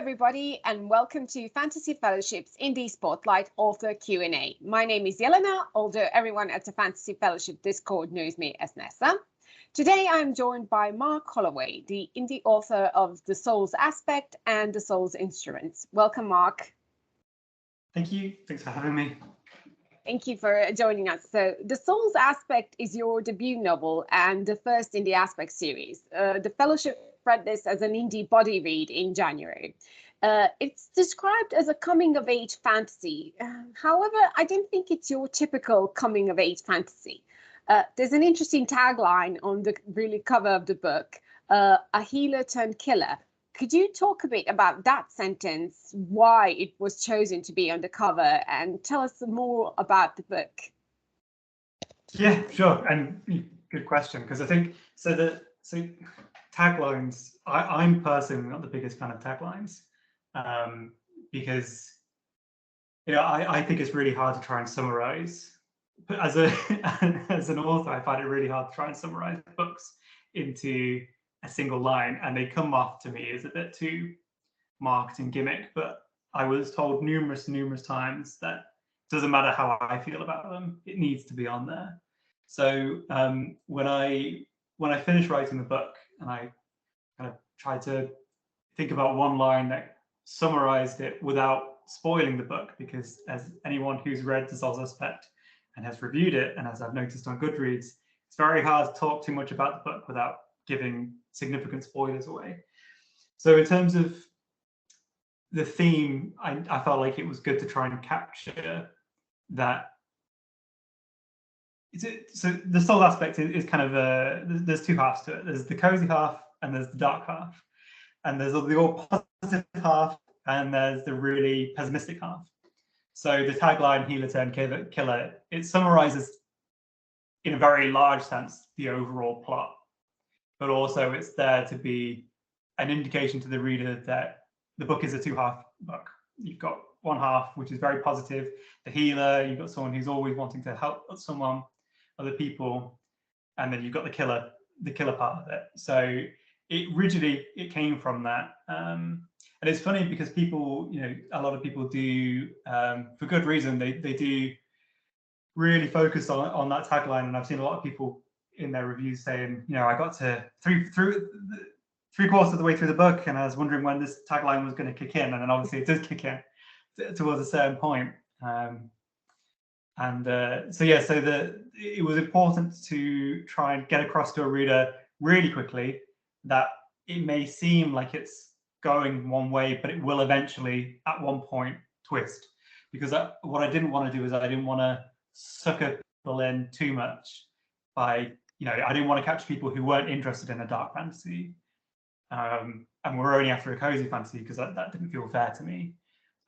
everybody, and welcome to Fantasy Fellowship's Indie Spotlight Author Q&A. My name is Jelena, although everyone at the Fantasy Fellowship Discord knows me as Nessa. Today I'm joined by Mark Holloway, the indie author of The Soul's Aspect and The Soul's Instruments. Welcome, Mark. Thank you. Thanks for having me. Thank you for joining us. So, The Soul's Aspect is your debut novel and the first in the Aspect series. The Fellowship read this as an indie body read in January. It's described as a coming-of-age fantasy. However, I don't think it's your typical coming-of-age fantasy. There's an interesting tagline on the really cover of the book, a healer turned killer. Could you talk a bit about that sentence, why it was chosen to be on the cover, and tell us more about the book? Yeah, sure. And good question, because I think so taglines, I'm personally not the biggest fan of taglines, because I think it's really hard to try and summarize. But as an author, I find it really hard to try and summarize books into a single line, and they come off to me as a bit too marketing gimmick. But I was told numerous times that it doesn't matter how I feel about them, it needs to be on there. So when I finished writing the book, and I kind of tried to think about one line that summarized it without spoiling the book, because as anyone who's read The Soul's Aspect and has reviewed it, and as I've noticed on Goodreads, it's very hard to talk too much about the book without giving significant spoilers away. So in terms of the theme, I felt like it was good to try and capture that. So the soul aspect is kind of there's two halves to it. There's the cozy half and there's the dark half, and there's the all positive half and there's the really pessimistic half. So the tagline "Healer turned killer" it summarizes in a very large sense the overall plot, but also it's there to be an indication to the reader that the book is a two-half book. You've got one half which is very positive, the healer. You've got someone who's always wanting to help someone, other people, and then you've got the killer part of it. So it came from that, and it's funny because people, a lot of people do, for good reason, they do really focus on that tagline, and I've seen a lot of people in their reviews saying, I got to three quarters of the way through the book, and I was wondering when this tagline was going to kick in, and then obviously it does kick in towards a certain point. It was important to try and get across to a reader really quickly that it may seem like it's going one way, but it will eventually at one point twist. Because what I didn't want to do is I didn't want to sucker people in too much by, I didn't want to catch people who weren't interested in a dark fantasy, and were only after a cozy fantasy, because that didn't feel fair to me.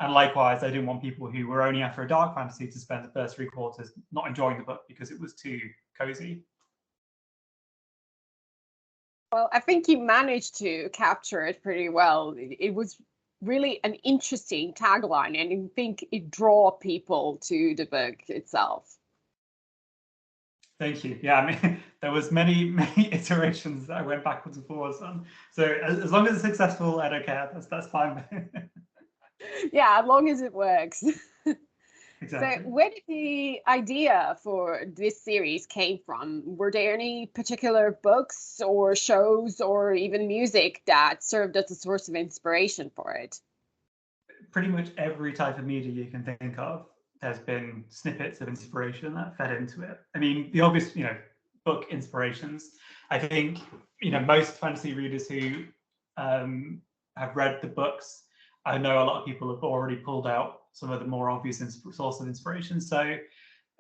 And likewise, I didn't want people who were only after a dark fantasy to spend the first three quarters not enjoying the book because it was too cozy. Well, I think you managed to capture it pretty well. It was really an interesting tagline, and I think it drew people to the book itself. Thank you. Yeah, I mean, there was many iterations that I went backwards and forwards on. So as long as it's successful, I don't care. That's fine. Yeah, as long as it works. Exactly. So where did the idea for this series came from? Were there any particular books or shows or even music that served as a source of inspiration for it? Pretty much every type of media you can think of, there's been snippets of inspiration that fed into it. I mean, the obvious, book inspirations. I think, most fantasy readers who have read the books, I know a lot of people have already pulled out some of the more obvious source of inspiration. So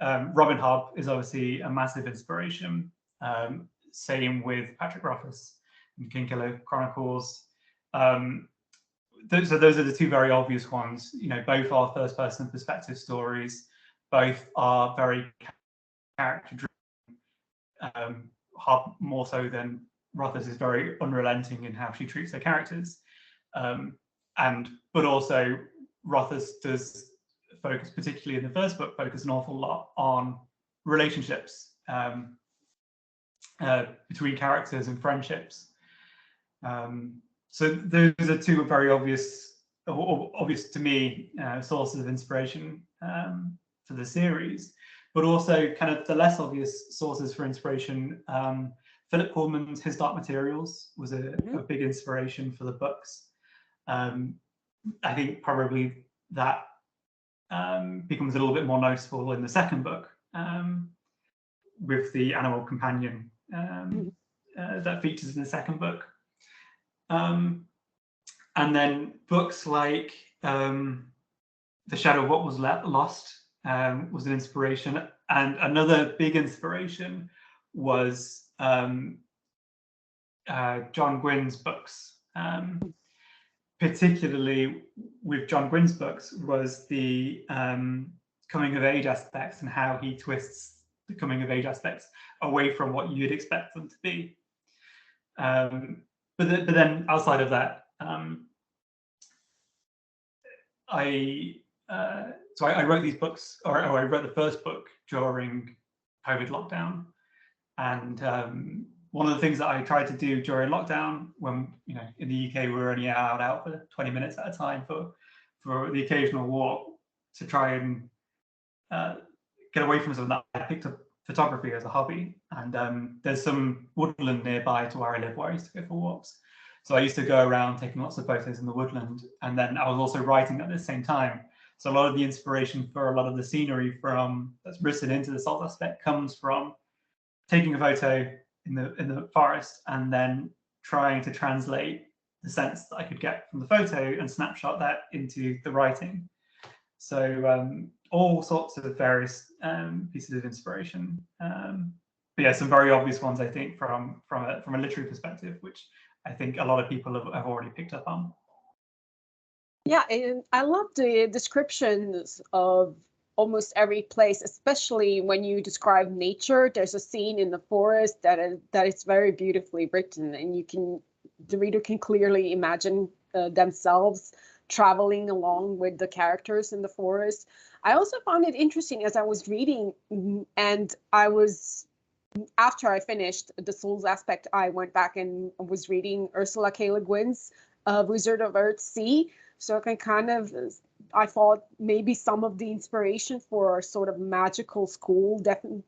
Robin Hobb is obviously a massive inspiration. Same with Patrick Rothfuss and Kingkiller Chronicles. So those are the two very obvious ones. Both are first-person perspective stories. Both are very character-driven. Hobb more so than Rothfuss is very unrelenting in how she treats her characters. But also Rothfuss does focus, particularly in the first book, focus an awful lot on relationships between characters and friendships. So those are two very obvious obvious to me, sources of inspiration for the series, but also kind of the less obvious sources for inspiration. Philip Pullman's His Dark Materials was a big inspiration for the books. I think probably that becomes a little bit more noticeable in the second book, with the animal companion that features in the second book. And then books like The Shadow of What Was Lost was an inspiration. And another big inspiration was John Gwynn's books. Particularly with John Gwynn's books was the coming of age aspects and how he twists the coming of age aspects away from what you'd expect them to be. But then outside of that, I wrote these books, or I wrote the first book during COVID lockdown, and one of the things that I tried to do during lockdown, when in the UK we were only out for 20 minutes at a time for the occasional walk, to try and get away from something that I picked up photography as a hobby. And there's some woodland nearby to where I live where I used to go for walks. So I used to go around taking lots of photos in the woodland, and then I was also writing at the same time. So a lot of the inspiration for a lot of the scenery that's written into the salt aspect comes from taking a photo in the forest and then trying to translate the sense that I could get from the photo and snapshot that into the writing. So all sorts of various pieces of inspiration. But yeah, some very obvious ones, I think, from a literary perspective, which I think a lot of people have already picked up on. Yeah, and I love the descriptions of almost every place, especially when you describe nature. There's a scene in the forest that is very beautifully written, and the reader can clearly imagine themselves traveling along with the characters in the forest. I also found it interesting as I was reading, and after I finished the Souls aspect, I went back and was reading Ursula K. Le Guin's Wizard of Earthsea. So I thought maybe some of the inspiration for sort of magical school, definitely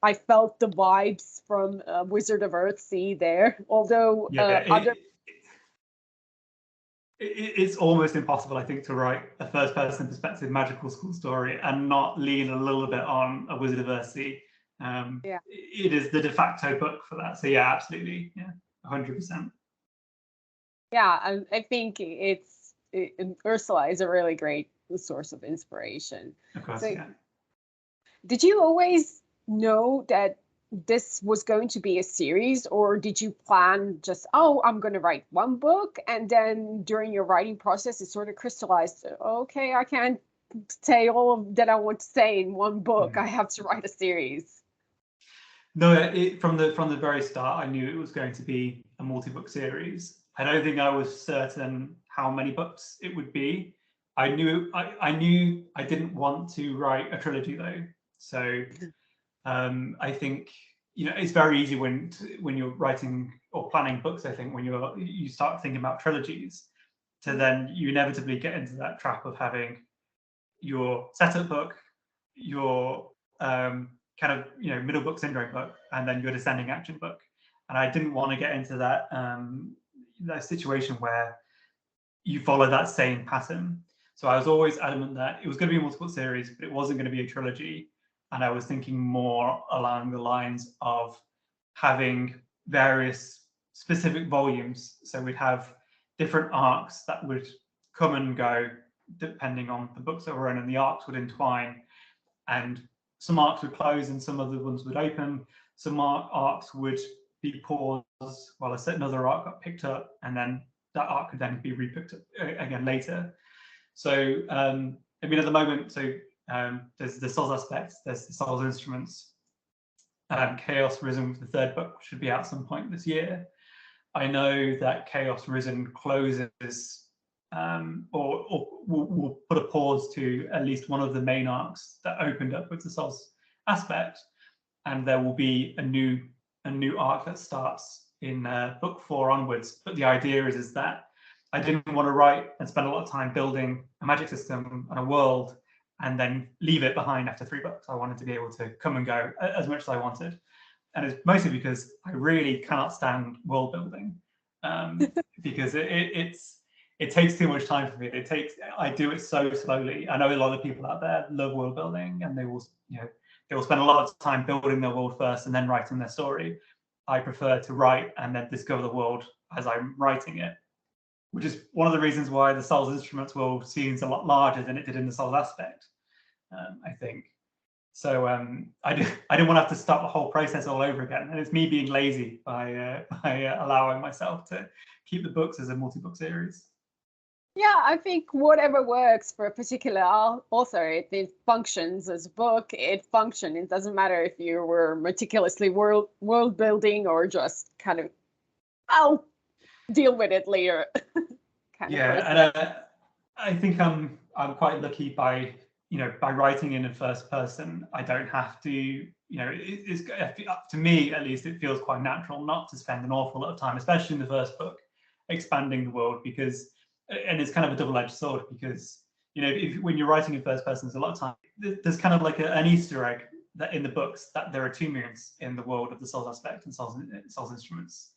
I felt the vibes from Wizard of Earthsea there. Although it's almost impossible, I think, to write a first-person perspective magical school story and not lean a little bit on a Wizard of Earthsea. It is the de facto book for that. So yeah, absolutely, 100%. Yeah, I think Ursula is a really great source of inspiration. Of course, so, did you always know that this was going to be a series, or did you plan just, I'm going to write one book, and then during your writing process it sort of crystallized, okay, I can't say all that I want to say in one book, I have to write a series? No, from the very start I knew it was going to be a multi-book series. I don't think I was certain how many books it would be. I knew I didn't want to write a trilogy though. So I think it's very easy when you're writing or planning books. I think when you start thinking about trilogies, to then you inevitably get into that trap of having your setup book, your kind of middle book syndrome book, and then your descending action book. And I didn't want to get into that situation where you follow that same pattern. So I was always adamant that it was going to be a multiple series, but it wasn't going to be a trilogy. And I was thinking more along the lines of having various specific volumes. So we'd have different arcs that would come and go depending on the books that were in, and the arcs would entwine. And some arcs would close and some other ones would open. Some arcs would be paused while another arc got picked up, and then that arc could then be repicked up again later. So at the moment, there's the Souls aspects, there's the Souls instruments, Chaos Risen with the third book, which should be out some point this year. I know that Chaos Risen closes or will put a pause to at least one of the main arcs that opened up with the Souls aspect, and there will be a new arc that starts in book 4 onwards. But the idea is that I didn't want to write and spend a lot of time building a magic system and a world and then leave it behind after 3 books. I wanted to be able to come and go as much as I wanted. And it's mostly because I really cannot stand world building, because it takes too much time for me. I do it so slowly. I know a lot of people out there love world building, and they will spend a lot of time building their world first and then writing their story. I prefer to write and then discover the world as I'm writing it, which is one of the reasons why the Souls Instruments world seems a lot larger than it did in the Souls Aspect, I think. So I didn't want to have to start the whole process all over again, and it's me being lazy by allowing myself to keep the books as a multi-book series. Yeah, I think whatever works for a particular author, if it functions as a book, it functions. It doesn't matter if you were meticulously world building or just kind of, I'll deal with it later. And I think I'm quite lucky by writing in first person. I don't have to, it's to me at least, it feels quite natural not to spend an awful lot of time, especially in the first book, expanding the world, because, and it's kind of a double-edged sword, because when you're writing in first person, there's a lot of time. There's kind of like an Easter egg that in the books that there are 2 moons in the world of the Souls Aspect and Souls Instruments,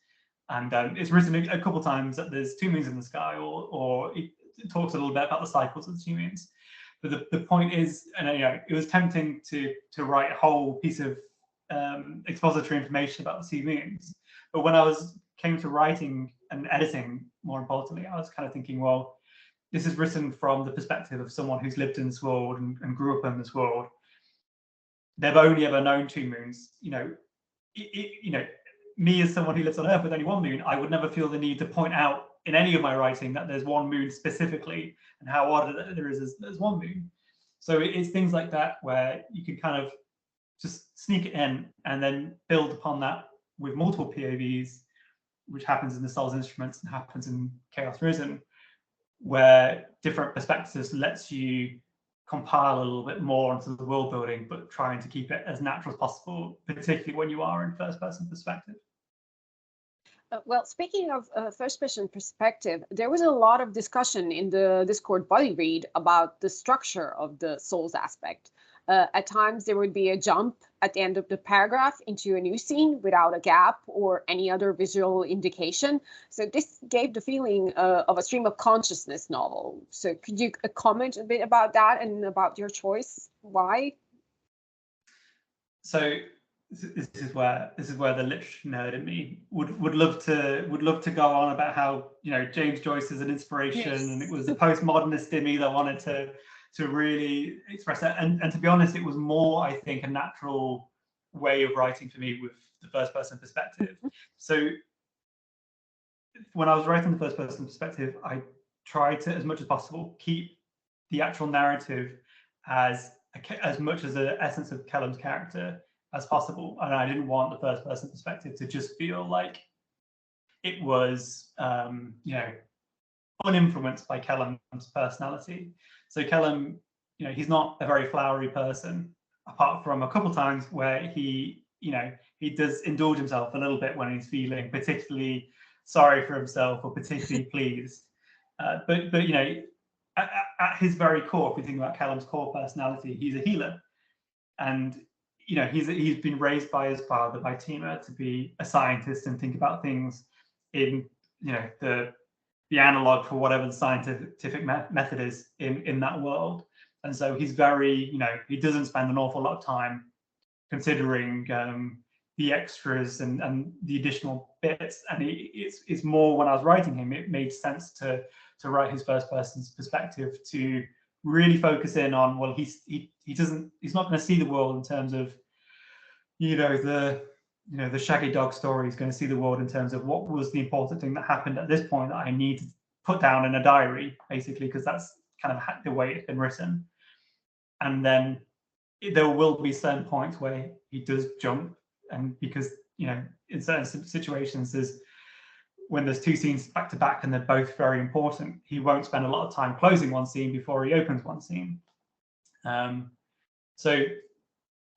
and it's written a couple times that there's 2 moons in the sky, or it talks a little bit about the cycles of the 2 moons. But the point is, and it was tempting to write a whole piece of expository information about the 2 moons, but when I came to writing and editing, more importantly, I was kind of thinking, well, this is written from the perspective of someone who's lived in this world and grew up in this world. They've only ever known 2 moons. Me as someone who lives on Earth with only 1 moon, I would never feel the need to point out in any of my writing that there's 1 moon specifically, and how odd there is there's 1 moon. So it's things like that where you can kind of just sneak it in and then build upon that with multiple POVs, which happens in the Souls Instruments and happens in Chaos Risen, where different perspectives lets you compile a little bit more into the world building, but trying to keep it as natural as possible, particularly when you are in first person perspective. Well, speaking of first-person perspective, there was a lot of discussion in the Discord body read about the structure of the Souls Aspect. At times, there would be a jump at the end of the paragraph into a new scene without a gap or any other visual indication. So this gave the feeling of a stream of consciousness novel. So could you comment a bit about that and about your choice? Why? So this is where the literature nerd in me would love to go on about how James Joyce is an inspiration, yes, and it was the postmodernist in me that wanted to really express that. And to be honest, it was more, I think, a natural way of writing for me with the first person perspective. So when I was writing the first person perspective, I tried to, as much as possible, keep the actual narrative as much as the essence of Callum's character as possible. And I didn't want the first person perspective to just feel like it was uninfluenced by Callum's personality. So Callum, he's not a very flowery person, apart from a couple times where he does indulge himself a little bit when he's feeling particularly sorry for himself or particularly pleased. But at his very core, if we think about Callum's core personality, he's a healer, and he's been raised by his father, by Tima, to be a scientist and think about things in the analog for whatever the scientific method is in that world. And so he's very, he doesn't spend an awful lot of time considering the extras and the additional bits. And it's more, when I was writing him, it made sense to write his first person's perspective, to really focus in on, well, he's not going to see the world in terms of, the shaggy dog story. Is going to see the world in terms of what was the important thing that happened at this point that I need to put down in a diary, basically, because that's kind of the way it's been written. And then there will be certain points where he does jump, and because in certain situations, when there's 2 scenes back to back and they're both very important, he won't spend a lot of time closing one scene before he opens one scene. So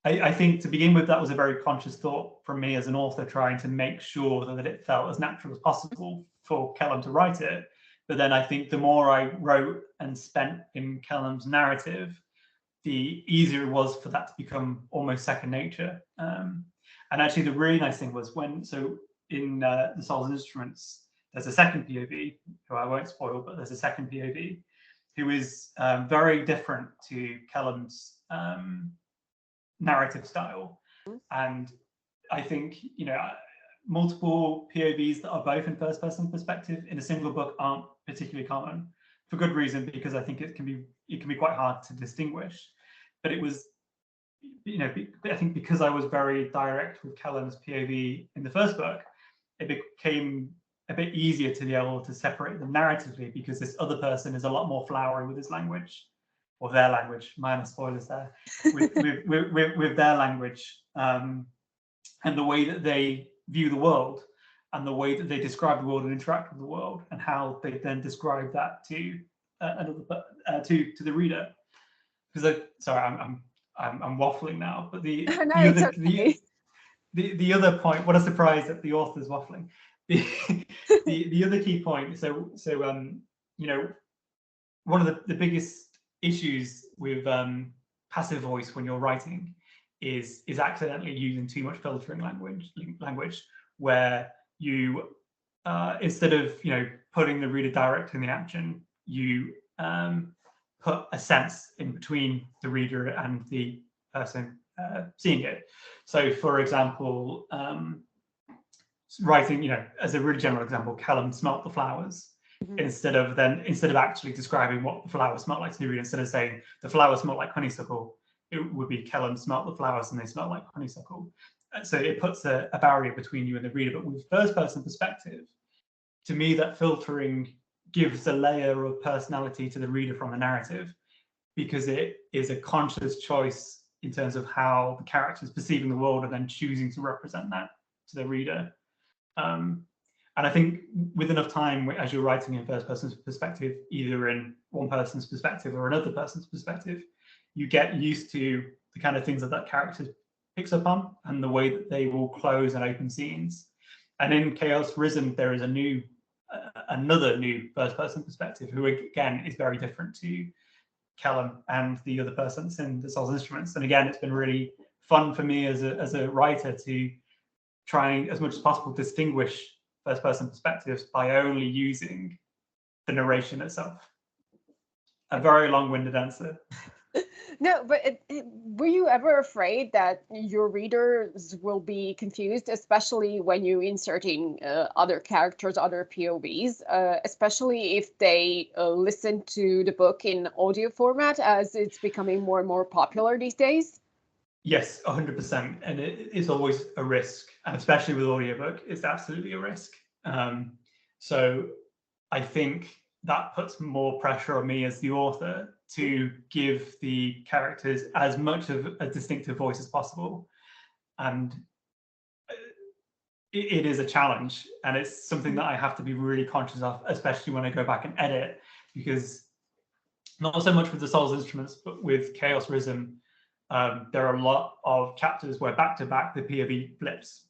I think, to begin with, that was a very conscious thought from me as an author, trying to make sure that it felt as natural as possible for Callum to write it. But then I think the more I wrote and spent in Callum's narrative, the easier it was for that to become almost second nature. And actually, the really nice thing was in the Souls and Instruments, there's a second POV, who I won't spoil, but there's a second POV who is very different to Callum's narrative style. And I think, multiple POVs that are both in first person perspective in a single book aren't particularly common, for good reason, because I think it can be quite hard to distinguish. But it was, I think because I was very direct with Callum's POV in the first book, it became a bit easier to be able to separate them narratively, because this other person is a lot more flowery with his language, or their language, minor spoilers there, with their language, and the way that they view the world, and the way that they describe the world and interact with the world, and how they then describe that to to the reader. Because I'm waffling now, but the other point, what a surprise that the author's waffling. The other key point. One of the biggest issues with passive voice when you're writing is accidentally using too much filtering language, where you instead of putting the reader direct in the action, you put a sense in between the reader and the person seeing it. So, for example, writing, as a really general example, Callum smelt the flowers. Instead of actually describing what the flowers smelt like to the reader, instead of saying the flowers smelt like honeysuckle, it would be Callum smelt the flowers and they smelt like honeysuckle. So it puts a barrier between you and the reader. But with first person perspective, to me, that filtering gives a layer of personality to the reader from the narrative, because it is a conscious choice in terms of how the character is perceiving the world and then choosing to represent that to the reader. And I think with enough time, as you're writing in first person's perspective, either in one person's perspective or another person's perspective, you get used to the kind of things that character picks up on and the way that they will close and open scenes. And in Chaos Risen, there is another new first person perspective, who again is very different to Callum and the other persons in the Souls Instruments. And again, it's been really fun for me as a writer to try as much as possible distinguish first person perspectives by only using the narration itself. A very long-winded answer. No, but were you ever afraid that your readers will be confused, especially when you're inserting other characters, other POVs, especially if they listen to the book in audio format, as it's becoming more and more popular these days? Yes, 100%. And it's always a risk. And especially with audiobook, it's absolutely a risk. So I think that puts more pressure on me as the author to give the characters as much of a distinctive voice as possible. And it is a challenge, and it's something that I have to be really conscious of, especially when I go back and edit, because not so much with the Souls Instruments, but with Chaos Risen, there are a lot of chapters where back-to-back the POV flips.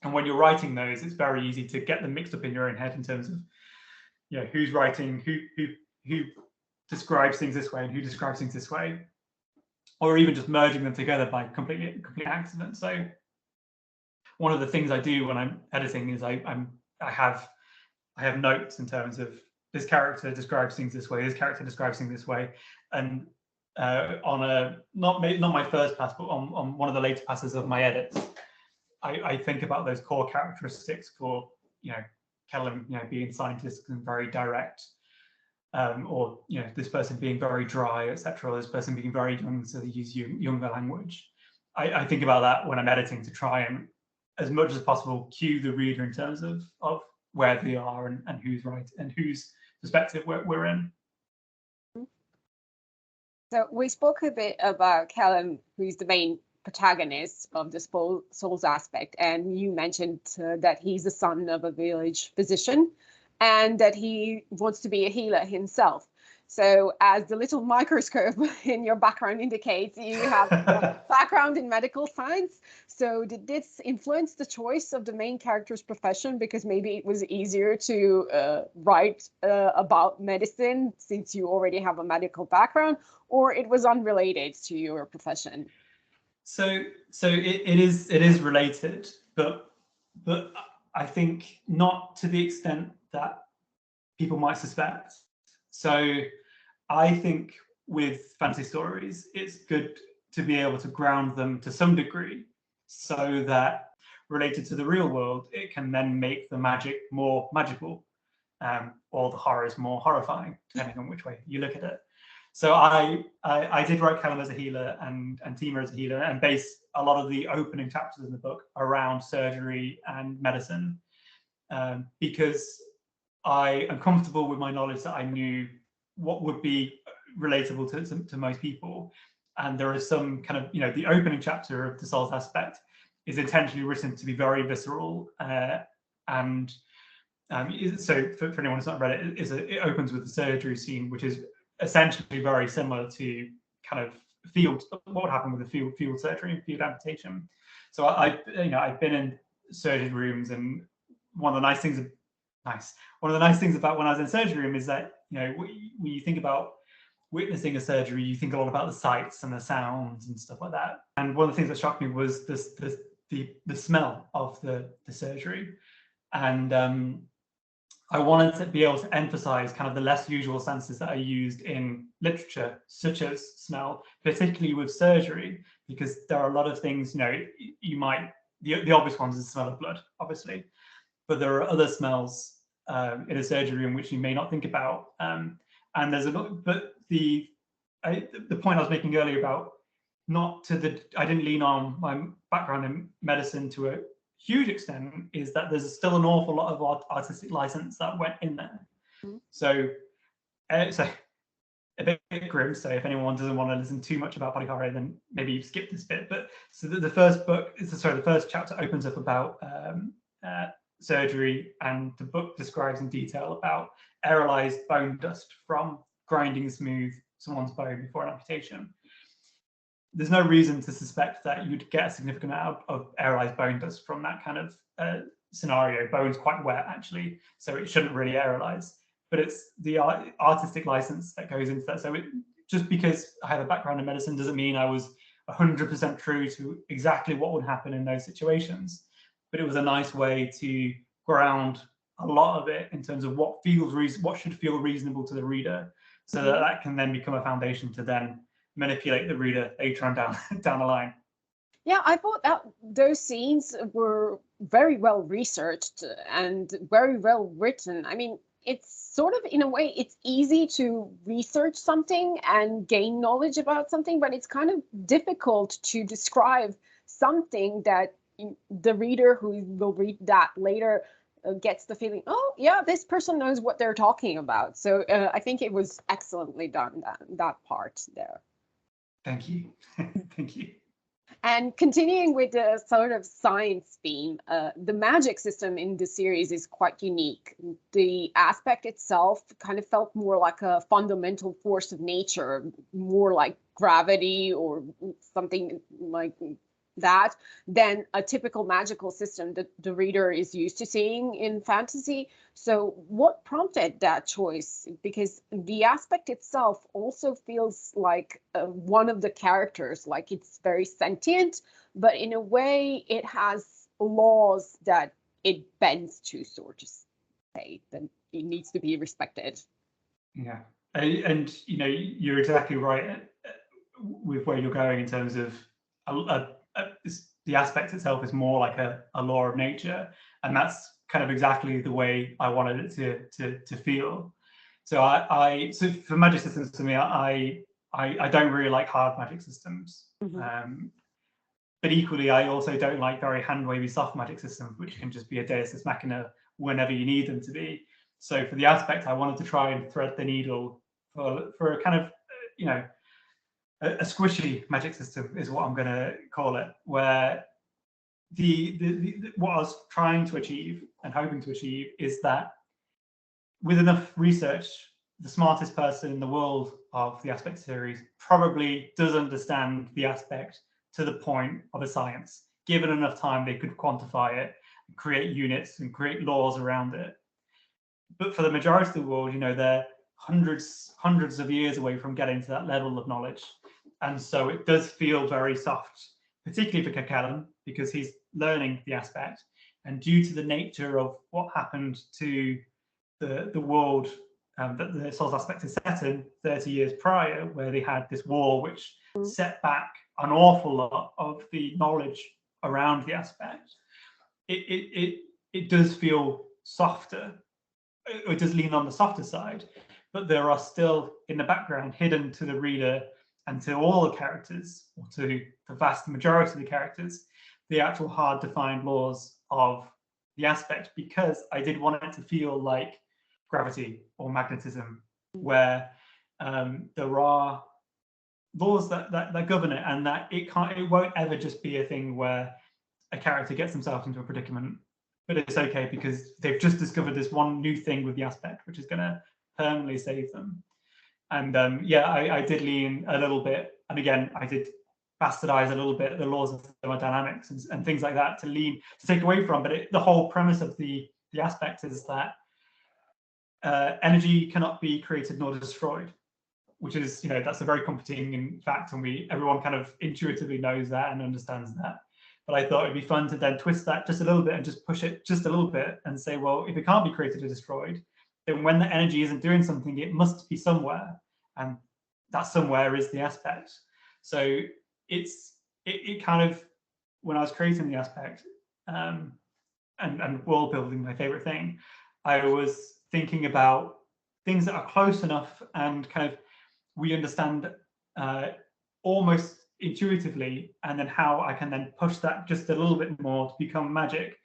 And when you're writing those, it's very easy to get them mixed up in your own head in terms of who's writing, who describes things this way and who describes things this way, or even just merging them together by complete accident. So one of the things I do when I'm editing is I have notes in terms of this character describes things this way, this character describes things this way, and on a not my first pass, but on one of the later passes of my edits, I think about those core characteristics for Callum, being scientific and very direct, or this person being very dry, etc., or this person being very young, so they use younger language. I think about that when I'm editing to try and, as much as possible, cue the reader in terms of where they are and who's right and whose perspective we're in. So we spoke a bit about Callum, who's the main protagonist of the Souls aspect, and you mentioned that he's the son of a village physician and that he wants to be a healer himself. So as the little microscope in your background indicates, you have a background in medical science. So did this influence the choice of the main character's profession? Because maybe it was easier to write about medicine since you already have a medical background, or it was unrelated to your profession? So it is related, but I think not to the extent that people might suspect. So I think with fantasy stories, it's good to be able to ground them to some degree so that related to the real world, it can then make the magic more magical, or the horrors more horrifying, depending on which way you look at it. So I did write Callum as a healer and Tima as a healer, and base a lot of the opening chapters in the book around surgery and medicine, because I am comfortable with my knowledge that I knew what would be relatable to most people. And there is some kind of, the opening chapter of the Souls aspect is intentionally written to be very visceral. So for anyone who's not read it, it opens with the surgery scene, which is essentially very similar to kind of what would happen with a field surgery and field amputation. So I've been in surgery rooms, and one of the nice things about when I was in surgery room is that, when you think about witnessing a surgery, you think a lot about the sights and the sounds and stuff like that. And one of the things that shocked me was the smell of the surgery. And I wanted to be able to emphasize kind of the less usual senses that are used in literature, such as smell, particularly with surgery, because there are a lot of things, you might, the obvious ones is the smell of blood, obviously, but there are other smells in a surgery room which you may not think about. And there's but the point I was making earlier about I didn't lean on my background in medicine to a huge extent, is that there's still an awful lot of artistic license that went in there. Mm-hmm. So a bit grim. So if anyone doesn't want to listen too much about body horror, then maybe you skip this bit. But so the first chapter opens up about surgery, and the book describes in detail about aerolized bone dust from grinding smooth someone's bone before an amputation. There's no reason to suspect that you'd get a significant amount of aerolized bone dust from that kind of scenario. Bone's quite wet, actually, so it shouldn't really aerolize. But it's the artistic license that goes into that. So just because I have a background in medicine doesn't mean I was 100% true to exactly what would happen in those situations. But it was a nice way to ground a lot of it in terms of what should feel reasonable to the reader, so that can then become a foundation to then manipulate the reader later on down the line. Yeah, I thought that those scenes were very well researched and very well written. I mean, it's sort of, in a way, it's easy to research something and gain knowledge about something, but it's kind of difficult to describe something that the reader who will read that later gets the feeling, oh yeah, this person knows what they're talking about. So I think it was excellently done, that part there. Thank you. Thank you. And continuing with the sort of science theme, the magic system in the series is quite unique. The aspect itself kind of felt more like a fundamental force of nature, more like gravity or something like that, than a typical magical system that the reader is used to seeing in fantasy. So what prompted that choice? Because the aspect itself also feels like one of the characters, like it's very sentient, but in a way it has laws that it bends to, sort of say, that it needs to be respected. Yeah, and you're exactly right with where you're going in terms of the aspect itself is more like a law of nature, and that's kind of exactly the way I wanted it to feel. So so for magic systems, to me, I don't really like hard magic systems. Mm-hmm. But equally, I also don't like very hand-wavy soft magic systems, which can just be a deus ex machina whenever you need them to be. So for the aspect, I wanted to try and thread the needle for a kind of, a squishy magic system is what I'm going to call it, where what I was trying to achieve and hoping to achieve is that with enough research the smartest person in the world of the aspect series probably does understand the aspect to the point of a science. Given enough time, they could quantify it, create units, and create laws around it. But for the majority of the world, they're hundreds of years away from getting to that level of knowledge. And so it does feel very soft, particularly for Callum, because he's learning the aspect. And due to the nature of what happened to the world that the Souls aspect is set in 30 years prior, where they had this war which set back an awful lot of the knowledge around the aspect, it does feel softer. It does lean on the softer side, but there are still in the background, hidden to the reader and to all the characters, or to the vast majority of the characters, the actual hard to find laws of the aspect, because I did want it to feel like gravity or magnetism, where there are laws that govern it, and that it won't ever just be a thing where a character gets themselves into a predicament, but it's okay because they've just discovered this one new thing with the aspect which is going to permanently save them. And I did lean a little bit, and again I did bastardize a little bit the laws of thermodynamics and things like that to take away from, but the whole premise of the aspect is that energy cannot be created nor destroyed, which is, that's a very comforting fact, and everyone kind of intuitively knows that and understands that. But I thought it'd be fun to then twist that just a little bit and just push it just a little bit and say, well, if it can't be created or destroyed, then when the energy isn't doing something, it must be somewhere, and that somewhere is the aspect. So it kind of, when I was creating the aspect and world building, my favorite thing, I was thinking about things that are close enough and kind of we understand almost intuitively, and then how I can then push that just a little bit more to become magic,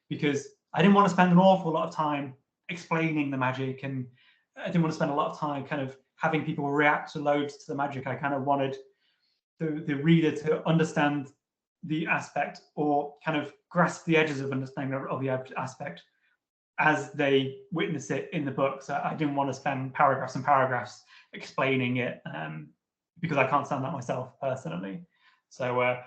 because I didn't want to spend an awful lot of time explaining the magic, and I didn't want to spend a lot of time kind of having people react to loads to the magic. I kind of wanted the reader to understand the aspect, or kind of grasp the edges of understanding of the aspect as they witness it in the book. So I didn't want to spend paragraphs and paragraphs explaining it, because I can't stand that myself personally. So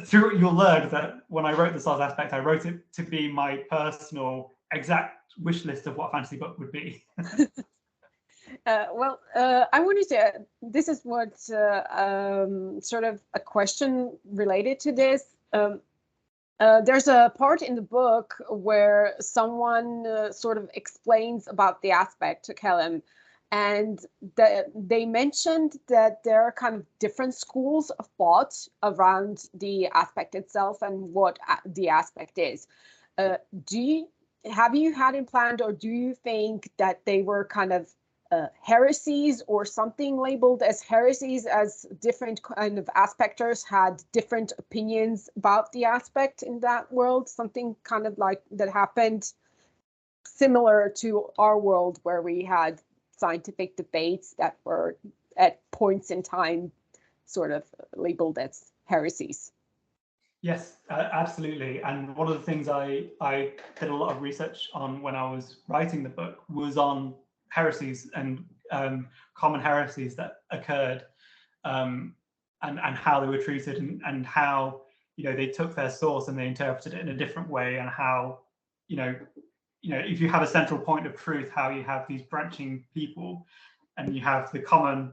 through, you'll learn that when I wrote the Souls aspect, I wrote it to be my personal exact wish list of what a fantasy book would be. I wanted to, this is what sort of a question related to this. There's a part in the book where someone sort of explains about the aspect to Callum, and they mentioned that there are kind of different schools of thought around the aspect itself and what the aspect is. Have you had in plan, or do you think that they were kind of heresies or something labeled as heresies, as different kind of aspectors had different opinions about the aspect in that world? Something kind of like that happened similar to our world, where we had scientific debates that were at points in time sort of labeled as heresies. Yes, absolutely. And one of the things I did a lot of research on when I was writing the book was on heresies and common heresies that occurred, and how they were treated, and how they took their source and they interpreted it in a different way, and how if you have a central point of truth, how you have these branching people, and you have the common,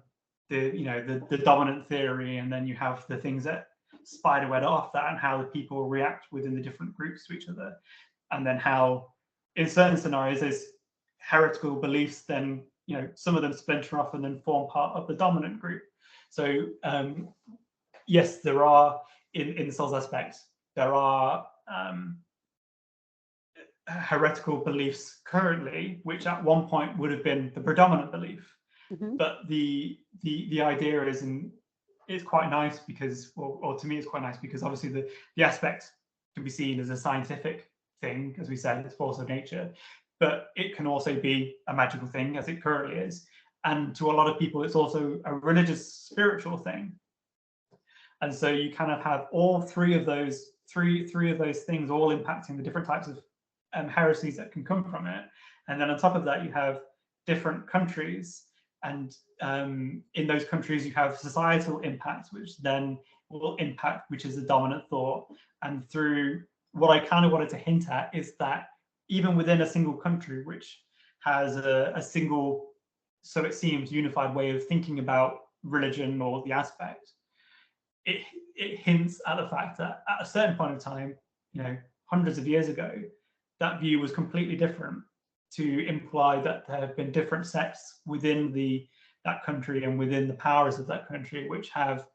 the dominant theory, and then you have the things that spiderweb off that, and how the people react within the different groups to each other, and then how in certain scenarios there's heretical beliefs, then some of them splinter off and then form part of the dominant group. So yes, there are in the Souls aspect, there are heretical beliefs currently, which at one point would have been the predominant belief. Mm-hmm. But the idea is, and it's quite nice because, or to me, it's quite nice because obviously the aspect can be seen as a scientific thing, as we said, it's force of nature, but it can also be a magical thing, as it currently is. And to a lot of people, it's also a religious, spiritual thing. And so you kind of have all three of those things all impacting the different types of heresies that can come from it. And then on top of that, you have different countries, and in those countries you have societal impacts, which then will impact which is the dominant thought. And through what I kind of wanted to hint at is that even within a single country, which has a single, so it seems, unified way of thinking about religion or the aspect, it hints at the fact that at a certain point in time, hundreds of years ago, that view was completely different, to imply that there have been different sects within that country and within the powers of that country, which have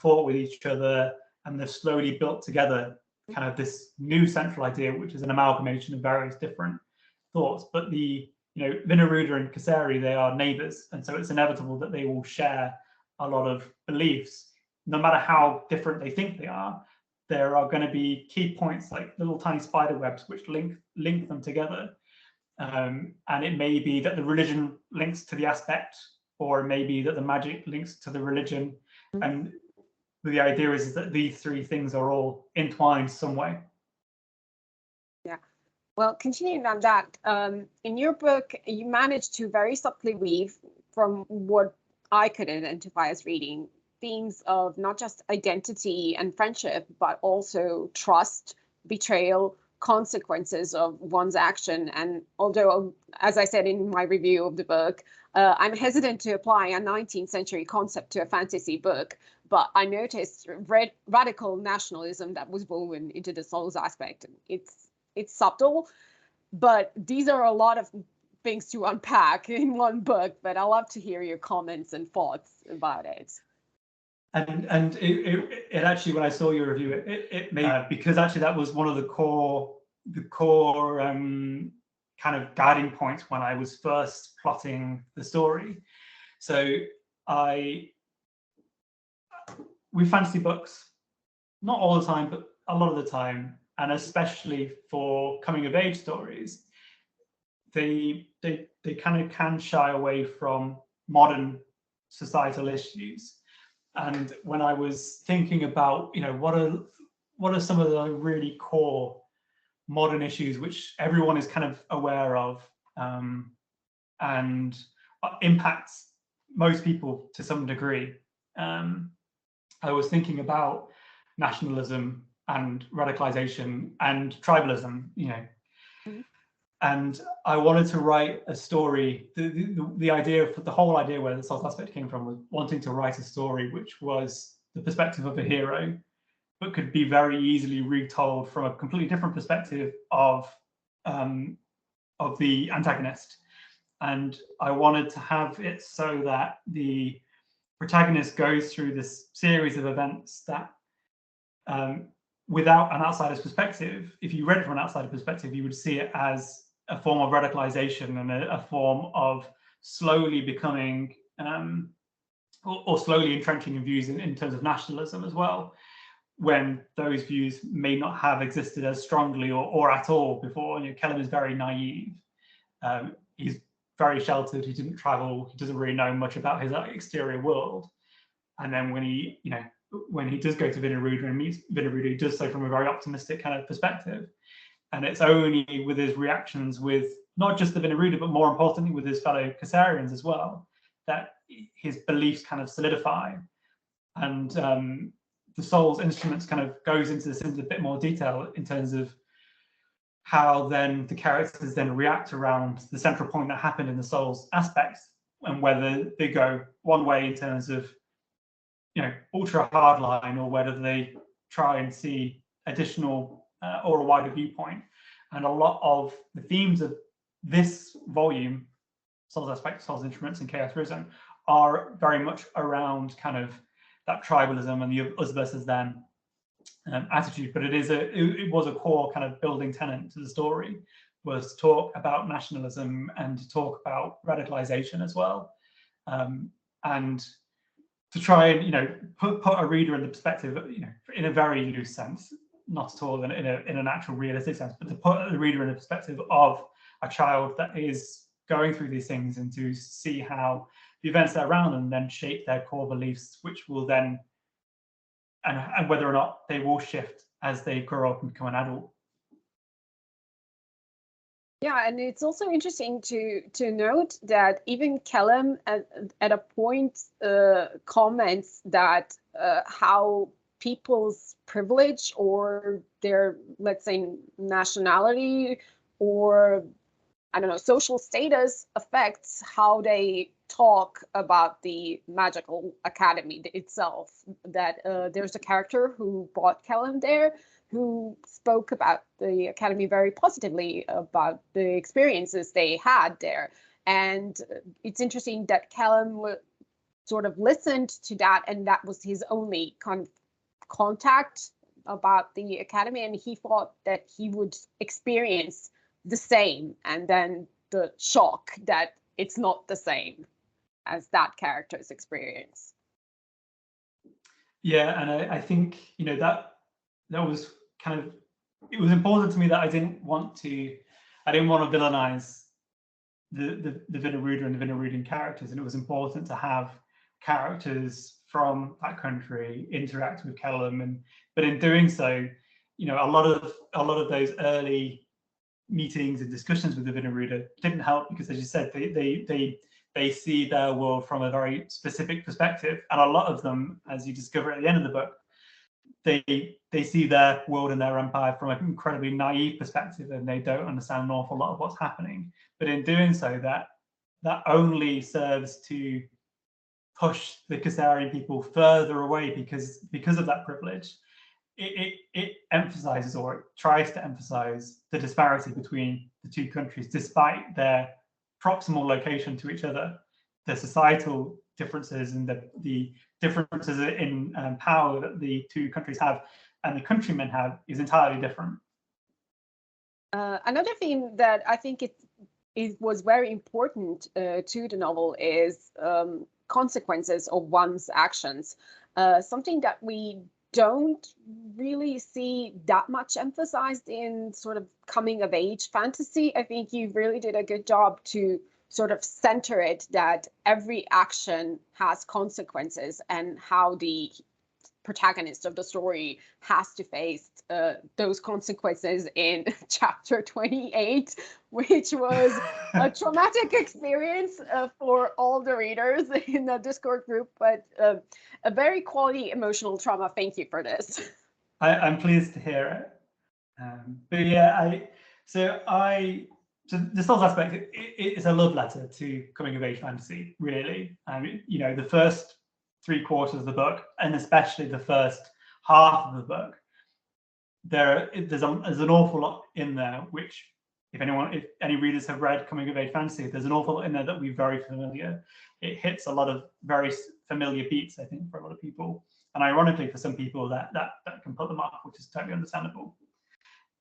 fought with each other, and they've slowly built together kind of this new central idea, which is an amalgamation of various different thoughts. But Vinaruda and Kaseri, they are neighbors, and so it's inevitable that they will share a lot of beliefs, no matter how different they think they are. There are going to be key points like little tiny spider webs which link them together. And it may be that the religion links to the aspect, or it may be that the magic links to the religion. And the idea is that these three things are all entwined some way. Yeah. Well, continuing on that, in your book, you managed to very subtly weave, from what I could identify as reading, themes of not just identity and friendship, but also trust, betrayal, consequences of one's action. And although, as I said in my review of the book, I'm hesitant to apply a 19th century concept to a fantasy book, but I noticed radical nationalism that was woven into the souls aspect. It's subtle, but these are a lot of things to unpack in one book. But I'd love to hear your comments and thoughts about it. And it actually, when I saw your review, it made because actually that was one of the core kind of guiding points when I was first plotting the story. So with fantasy books, not all the time, but a lot of the time, and especially for coming of age stories, they kind of can shy away from modern societal issues. And when I was thinking about, what are some of the really core modern issues which everyone is kind of aware of, and impacts most people to some degree, I was thinking about nationalism and radicalization and tribalism, and I wanted to write a story. The idea, the whole idea where the source aspect came from, was wanting to write a story which was the perspective of a hero, but could be very easily retold from a completely different perspective of the antagonist. And I wanted to have it so that the protagonist goes through this series of events that, without an outsider's perspective, if you read it from an outsider perspective, you would see it as a form of radicalization and a form of slowly becoming, or slowly entrenching in views in terms of nationalism as well, when those views may not have existed as strongly or at all before. Callum is very naive. He's very sheltered. He didn't travel. He doesn't really know much about his exterior world. And then when he does go to Vinaruda and meets Vinaruda, he does so from a very optimistic kind of perspective. And it's only with his reactions with not just the Vinaruda, but more importantly with his fellow Kaserians as well, that his beliefs kind of solidify. And the Soul's Instruments kind of goes into this in a bit more detail in terms of how then the characters then react around the central point that happened in the Soul's aspects, and whether they go one way in terms of ultra hardline, or whether they try and see additional or a wider viewpoint. And a lot of the themes of this volume, Soul's Aspects, Soul's Instruments, and Chaos Risen, are very much around kind of that tribalism and the us versus them attitude. But it was a core kind of building tenet to the story, was to talk about nationalism and to talk about radicalization as well, and to try and put a reader in the perspective, in a very loose sense, not at all in an actual realistic sense, but to put the reader in the perspective of a child that is going through these things, and to see how the events that are around them then shape their core beliefs, which will then, and whether or not they will shift as they grow up and become an adult. Yeah, and it's also interesting to note that even Callum at a point comments that how people's privilege or their, let's say, nationality or I don't know, social status affects how they talk about the magical academy itself. That there's a character who brought Callum there who spoke about the academy very positively about the experiences they had there. And it's interesting that Callum sort of listened to that, and that was his only contact about the academy, and he thought that he would experience the same, and then the shock that it's not the same as that character's experience. Yeah, and I think that was kind of, it was important to me that I didn't want to villainize the Vinnaruda and the Vinnarudan characters, and it was important to have characters from that country interact with Callum, but in doing so, a lot of those early meetings and discussions with the Vinnaruda didn't help because, as you said, they see their world from a very specific perspective, and a lot of them, as you discover at the end of the book, they see their world and their empire from an incredibly naive perspective, and they don't understand an awful lot of what's happening. But in doing so, that only serves to push the Khazarian people further away because of that privilege. It emphasizes, or it tries to emphasize, the disparity between the two countries, despite their proximal location to each other. The societal differences and the differences in power that the two countries have and the countrymen have is entirely different. Another theme that I think it was very important to the novel is consequences of one's actions. Something that we don't really see that much emphasized in sort of coming of age fantasy. I think you really did a good job to sort of center it, that every action has consequences, and how the protagonist of the story has to face those consequences in chapter 28, which was a traumatic experience for all the readers in the Discord group, but a very quality emotional trauma. Thank you for this. I'm pleased to hear it. But yeah, so the Souls aspect, it's a love letter to coming of age fantasy, really. The first 3/4 of the book, and especially the first half of the book, there's an awful lot in there, which if any readers have read coming of age fantasy, there's an awful lot in there that will be very familiar. It hits a lot of very familiar beats, I think, for a lot of people. And ironically, for some people, that can put them off, which is totally understandable.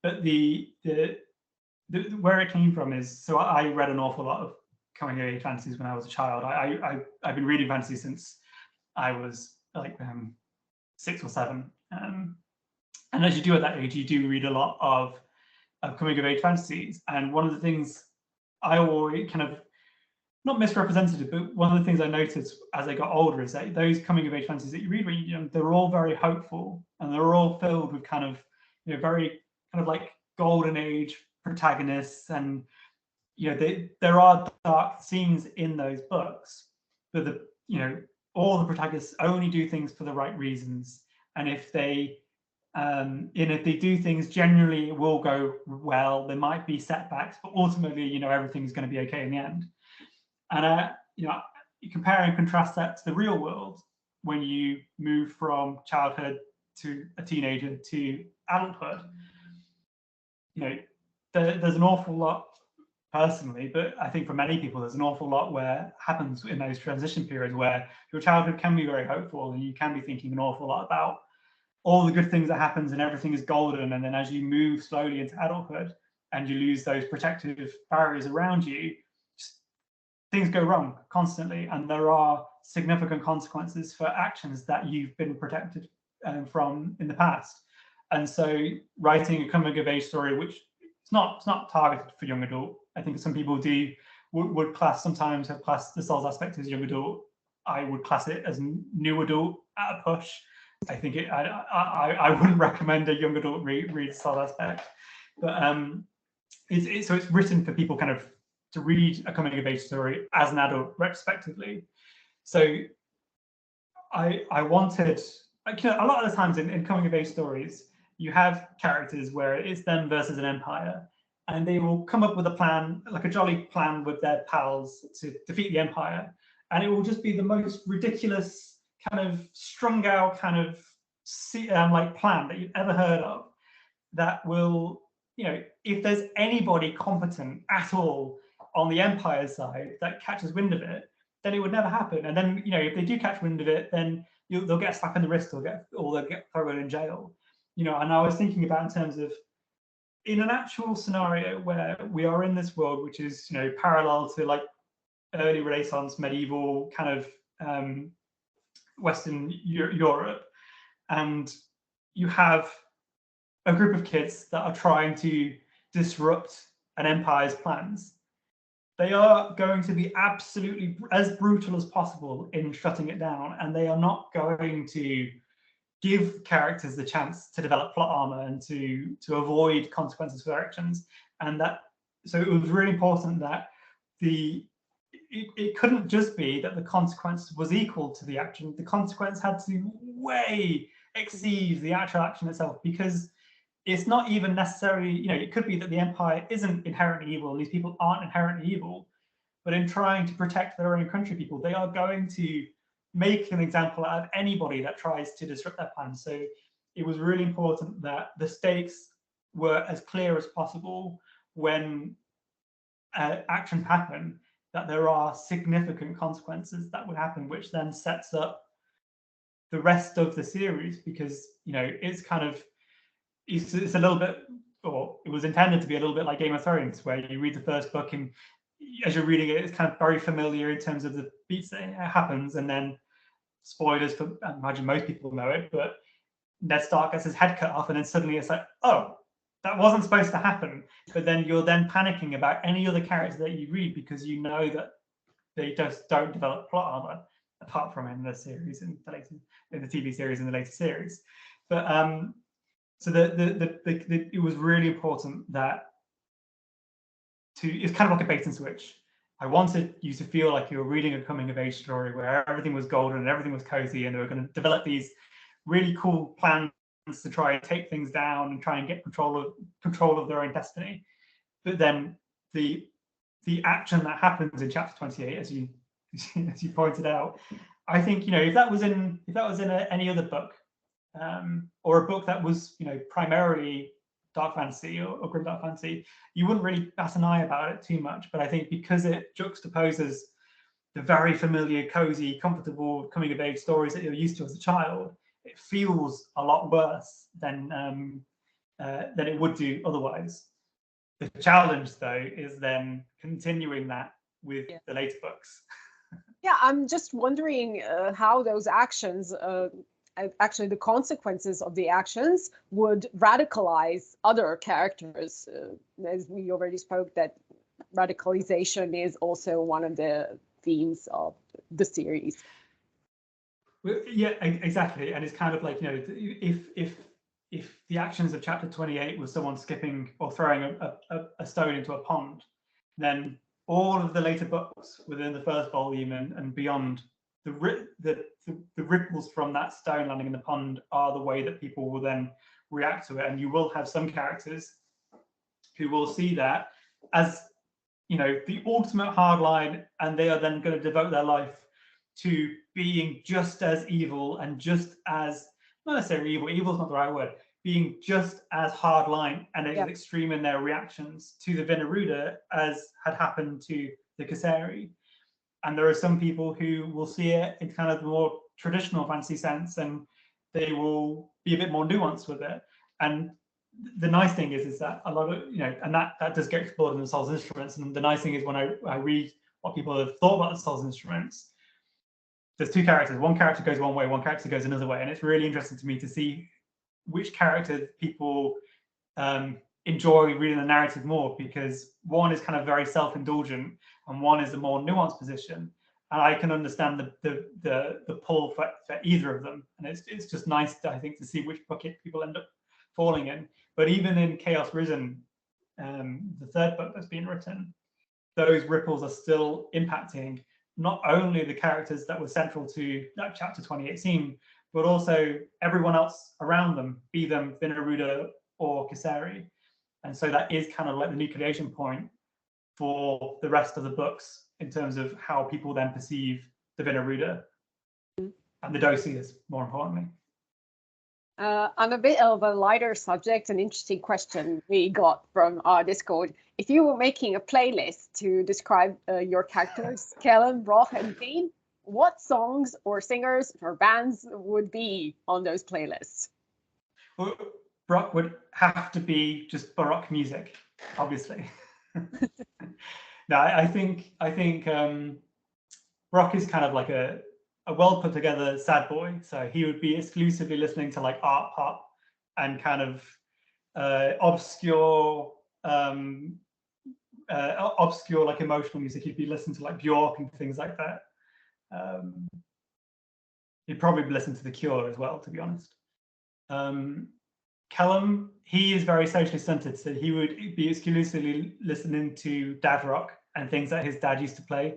But where it came from is, so I read an awful lot of coming of age fantasies when I was a child. I've been reading fantasy since I was like 6 or 7. And as you do at that age, you do read a lot of coming of age fantasies. And one of the things I always kind of, not misrepresented it, but one of the things I noticed as I got older is that those coming of age fantasies that you read when you're young, they're all very hopeful, and they're all filled with kind of, very kind of like golden age protagonists, and there are dark scenes in those books, but all the protagonists only do things for the right reasons, and if they do things, generally it will go well. There might be setbacks, but ultimately, everything's going to be okay in the end. And you compare and contrast that to the real world when you move from childhood to a teenager to adulthood. There's an awful lot, personally, but I think for many people, there's an awful lot where happens in those transition periods where your childhood can be very hopeful, and you can be thinking an awful lot about all the good things that happens and everything is golden. And then as you move slowly into adulthood and you lose those protective barriers around you, things go wrong constantly, and there are significant consequences for actions that you've been protected from in the past. And so writing a coming of age story, which it's not targeted for young adult. I think some people would sometimes have classed the Souls aspect as young adult. I would class it as new adult at a push. I think I wouldn't recommend a young adult read Souls aspect, but so it's written for people kind of to read a coming of age story as an adult retrospectively. So I wanted, like, you know, a lot of the times in coming of age stories, you have characters where it's them versus an empire, and they will come up with a plan, like a jolly plan with their pals to defeat the empire, and it will just be the most ridiculous kind of strung out kind of like plan that you've ever heard of. That will, you know, if there's anybody competent at all on the empire side that catches wind of it, then it would never happen. And then, you know, if they do catch wind of it, then they'll get a slap in the wrist or they'll get thrown in jail. You know, and I was thinking about in terms of in an actual scenario where we are in this world, which is, you know, parallel to like early Renaissance, medieval kind of Western Europe, and you have a group of kids that are trying to disrupt an empire's plans. They are going to be absolutely as brutal as possible in shutting it down, and they are not going to give characters the chance to develop plot armor and to avoid consequences for their actions. And that, so it was really important that it couldn't just be that the consequence was equal to the action. The consequence had to way exceed the actual action itself, because it's not even necessarily, you know, it could be that the empire isn't inherently evil and these people aren't inherently evil, but in trying to protect their own country people, they are going to make an example out of anybody that tries to disrupt their plans. So it was really important that the stakes were as clear as possible when actions happen, that there are significant consequences that would happen, which then sets up the rest of the series, because, you know, it's kind of, it's a little bit, or it was intended to be a little bit like Game of Thrones, where you read the first book and as you're reading it, it's kind of very familiar in terms of the beats that happens, and then spoilers for, I imagine most people know it, but Ned Stark gets his head cut off, and then suddenly it's like, oh, that wasn't supposed to happen. But then you're then panicking about any other character that you read, because you know that they just don't develop plot armor apart from in the series and in the TV series and the later series. But so it was really important that it's kind of like a bait and switch. I wanted you to feel like you were reading a coming of age story where everything was golden and everything was cozy, and they were going to develop these really cool plans to try and take things down and try and get control of their own destiny. But then the action that happens in chapter 28, as you pointed out, I think, you know, if that was in any other book, or a book that was, you know, primarily dark fantasy or grimdark fantasy, you wouldn't really bat an eye about it too much. But I think because it juxtaposes the very familiar, cozy, comfortable coming of age stories that you're used to as a child, it feels a lot worse than it would do otherwise. The challenge, though, is then continuing that with the later books. Yeah, I'm just wondering how those actions, actually the consequences of the actions, would radicalize other characters. As we already spoke, that radicalization is also one of the themes of the series. Yeah, exactly. And it's kind of like, you know, if the actions of chapter 28 was someone skipping or throwing a stone into a pond, then all of the later books within the first volume and beyond, the ripples from that stone landing in the pond are the way that people will then react to it. And you will have some characters who will see that as, you know, the ultimate hard line, and they are then going to devote their life to being just as evil and just as, not necessarily evil is not the right word, being just as hard line and as extreme in their reactions to the Veneruda as had happened to the Casseri. And there are some people who will see it in kind of the more traditional fantasy sense, and they will be a bit more nuanced with it. And the nice thing is that a lot of, you know, and that does get explored in the Soul's Instruments. And the nice thing is when I read what people have thought about the Soul's Instruments, there's two characters. One character goes one way, one character goes another way. And it's really interesting to me to see which character people enjoy reading the narrative more, because one is kind of very self-indulgent and one is a more nuanced position. And I can understand the pull for either of them. And it's just nice, I think, to see which bucket people end up falling in. But even in Chaos Risen, the third book that's been written, those ripples are still impacting not only the characters that were central to that chapter 2018, but also everyone else around them, be them Vinaruda or Kisari. And so that is kind of like the nucleation point for the rest of the books in terms of how people then perceive the Vinaruda and the Dosias, more importantly. On a bit of a lighter subject, an interesting question we got from our Discord. If you were making a playlist to describe your characters, Callum, Brock, and Dean, what songs or singers or bands would be on those playlists? Well, Brock would have to be just Baroque music, obviously. No, I think Brock is kind of like a well put together sad boy, so he would be exclusively listening to like art pop and kind of obscure like emotional music. He'd be listening to like Bjork and things like that. He'd probably listen to The Cure as well, to be honest. Callum, he is very socially stunted, so he would be exclusively listening to dad rock and things that his dad used to play.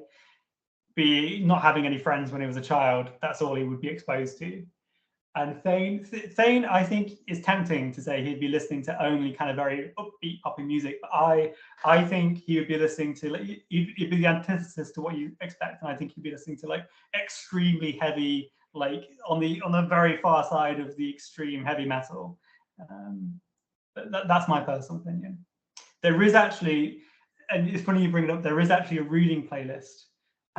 Be not having any friends when he was a child, that's all he would be exposed to. And Thane, I think, is tempting to say he'd be listening to only kind of very upbeat, poppy music, but I think he would be listening to, like, he'd be the antithesis to what you expect, and I think he'd be listening to like extremely heavy, like on the very far side of the extreme heavy metal. That's my personal opinion. There is actually, and it's funny you bring it up, there is actually a reading playlist.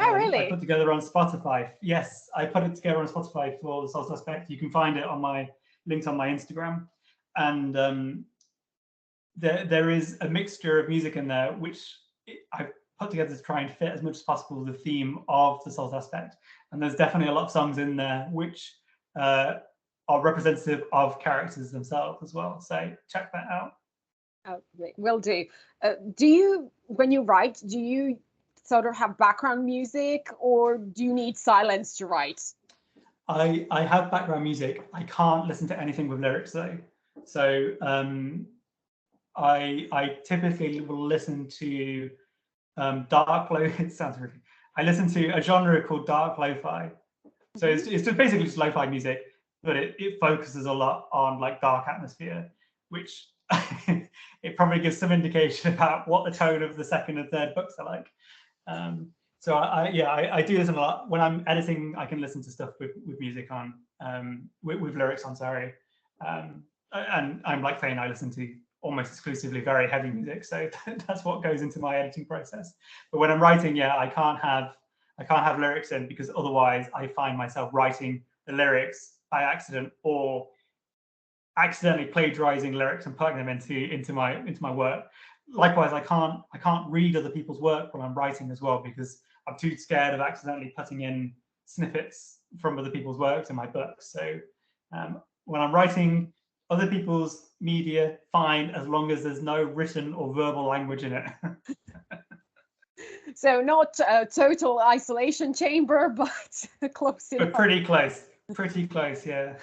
Oh, really? I put together on Spotify. Yes, I put it together on Spotify for the Soul Suspect. You can find it on my linked on my Instagram, and there is a mixture of music in there which I've put together to try and fit as much as possible the theme of the Soul Suspect. And there's definitely a lot of songs in there which are representative of characters themselves as well. So check that out. Oh, will do. Do you, when you write, do you sort of have background music, or do you need silence to write? I have background music. I can't listen to anything with lyrics though. So I typically will listen to dark lo. It sounds really. I listen to a genre called dark lo-fi. So it's just basically just lo-fi music, but it focuses a lot on like dark atmosphere, which it probably gives some indication about what the tone of the second and third books are like. So I do listen a lot. When I'm editing, I can listen to stuff with music on, with lyrics on, sorry. And I'm like Fane, I listen to almost exclusively very heavy music. So that's what goes into my editing process. But when I'm writing, yeah, I can't have lyrics in, because otherwise I find myself writing the lyrics by accident, or accidentally plagiarizing lyrics and putting them into my work. Likewise, I can't read other people's work when I'm writing as well, because I'm too scared of accidentally putting in snippets from other people's works in my books. So when I'm writing other people's media, fine, as long as there's no written or verbal language in it. So not a total isolation chamber, but close enough. But pretty close, yeah.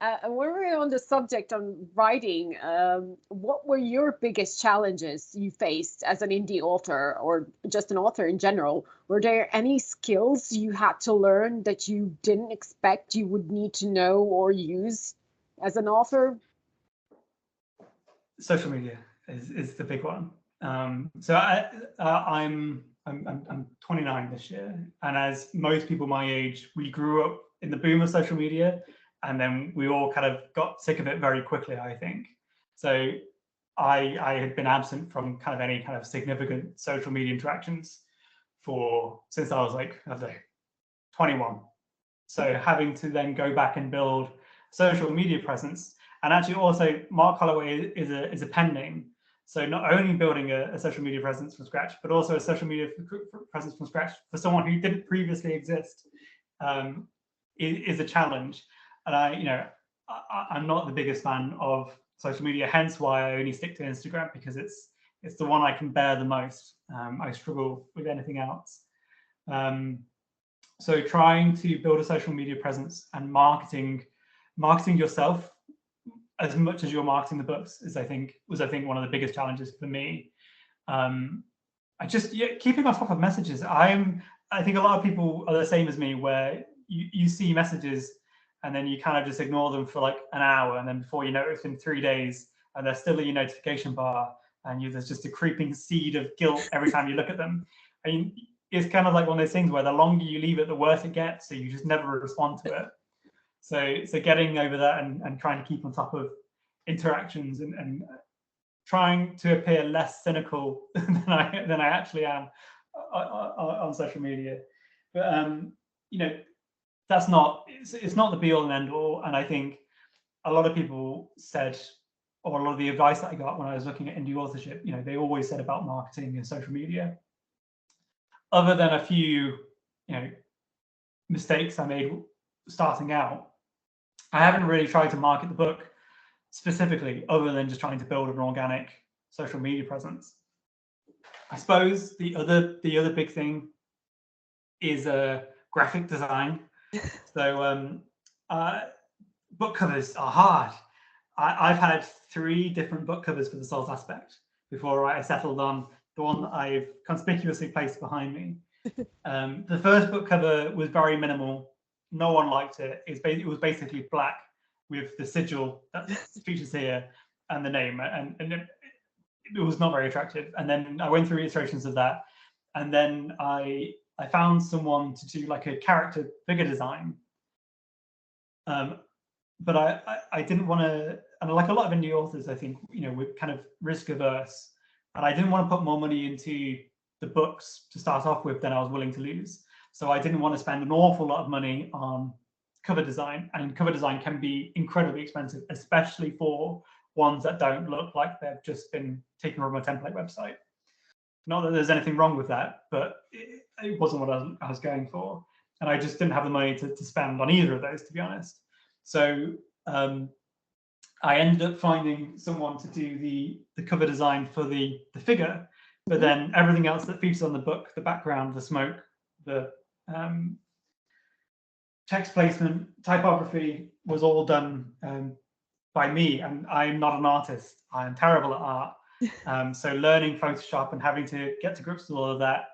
And when we're on the subject on writing, what were your biggest challenges you faced as an indie author, or just an author in general? Were there any skills you had to learn that you didn't expect you would need to know or use as an author? Social media is the big one. So I'm 29 this year, and as most people my age, we grew up in the boom of social media. And then we all kind of got sick of it very quickly, I think. So I had been absent from kind of any kind of significant social media interactions since I was like, I don't know, 21. So having to then go back and build social media presence, and actually also Mark Holloway is a pen name. So not only building a social media presence from scratch, but also a social media presence from scratch for someone who didn't previously exist is a challenge. And I'm not the biggest fan of social media, hence why I only stick to Instagram, because it's the one I can bear the most. I struggle with anything else. So trying to build a social media presence and marketing yourself as much as you're marketing the books was I think one of the biggest challenges for me. Keeping on top of messages. I think a lot of people are the same as me, where you see messages and then you kind of just ignore them for like an hour, and then before you know it, it's been 3 days and they're still in your notification bar, and there's just a creeping seed of guilt every time you look at them. I mean, it's kind of like one of those things where the longer you leave it, the worse it gets, so you just never respond to it. So getting over that and trying to keep on top of interactions and trying to appear less cynical than I actually am on social media. But that's not it's not the be all and end all. And I think a lot of people said, or a lot of the advice that I got when I was looking at indie authorship, they always said about marketing and social media. Other than a few, mistakes I made starting out, I haven't really tried to market the book specifically, other than just trying to build an organic social media presence. I suppose the other big thing is graphic design. So book covers are hard. I've had 3 different book covers for the Souls Aspect before I settled on the one that I've conspicuously placed behind me. The first book cover was very minimal. No one liked it. It was basically black with the sigil that features here and the name, and it was not very attractive. And then I went through iterations of that, and then I found someone to do like a character figure design. But I didn't want to, and like a lot of indie authors, I think, we're kind of risk averse, and I didn't want to put more money into the books to start off with than I was willing to lose. So I didn't want to spend an awful lot of money on cover design, and cover design can be incredibly expensive, especially for ones that don't look like they've just been taken from a template website. Not that there's anything wrong with that, but it wasn't what I was going for, and I just didn't have the money to spend on either of those, to be honest. So I ended up finding someone to do the cover design for the figure, but then everything else that features on the book, the background, the smoke, the text placement, typography, was all done by me, and I'm not an artist. I'm terrible at art. So learning Photoshop and having to get to grips with all of that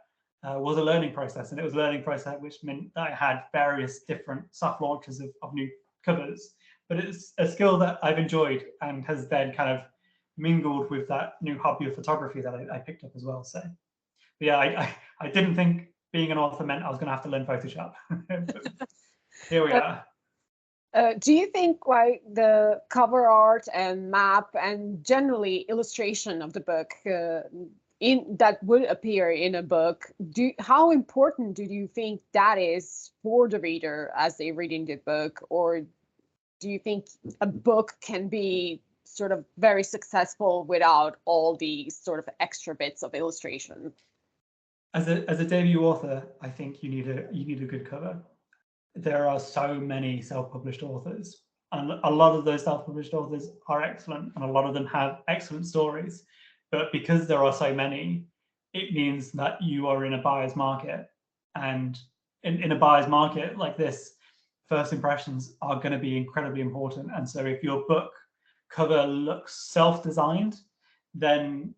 was a learning process, and it was a learning process which meant that I had various different soft launches of new covers. But it's a skill that I've enjoyed and has then kind of mingled with that new hobby of photography that I picked up as well. So yeah, I didn't think being an author meant I was going to have to learn Photoshop. Here we are. Do you think like the cover art and map and generally illustration of the book that would appear in a book, how important do you think that is for the reader as they're reading the book? Or do you think a book can be sort of very successful without all these sort of extra bits of illustration? As a debut author, I think you need a good cover. There are so many self-published authors, and a lot of those self-published authors are excellent, and a lot of them have excellent stories. But because there are so many, it means that you are in a buyer's market, and in a buyer's market like this, first impressions are going to be incredibly important. And so if your book cover looks self-designed, then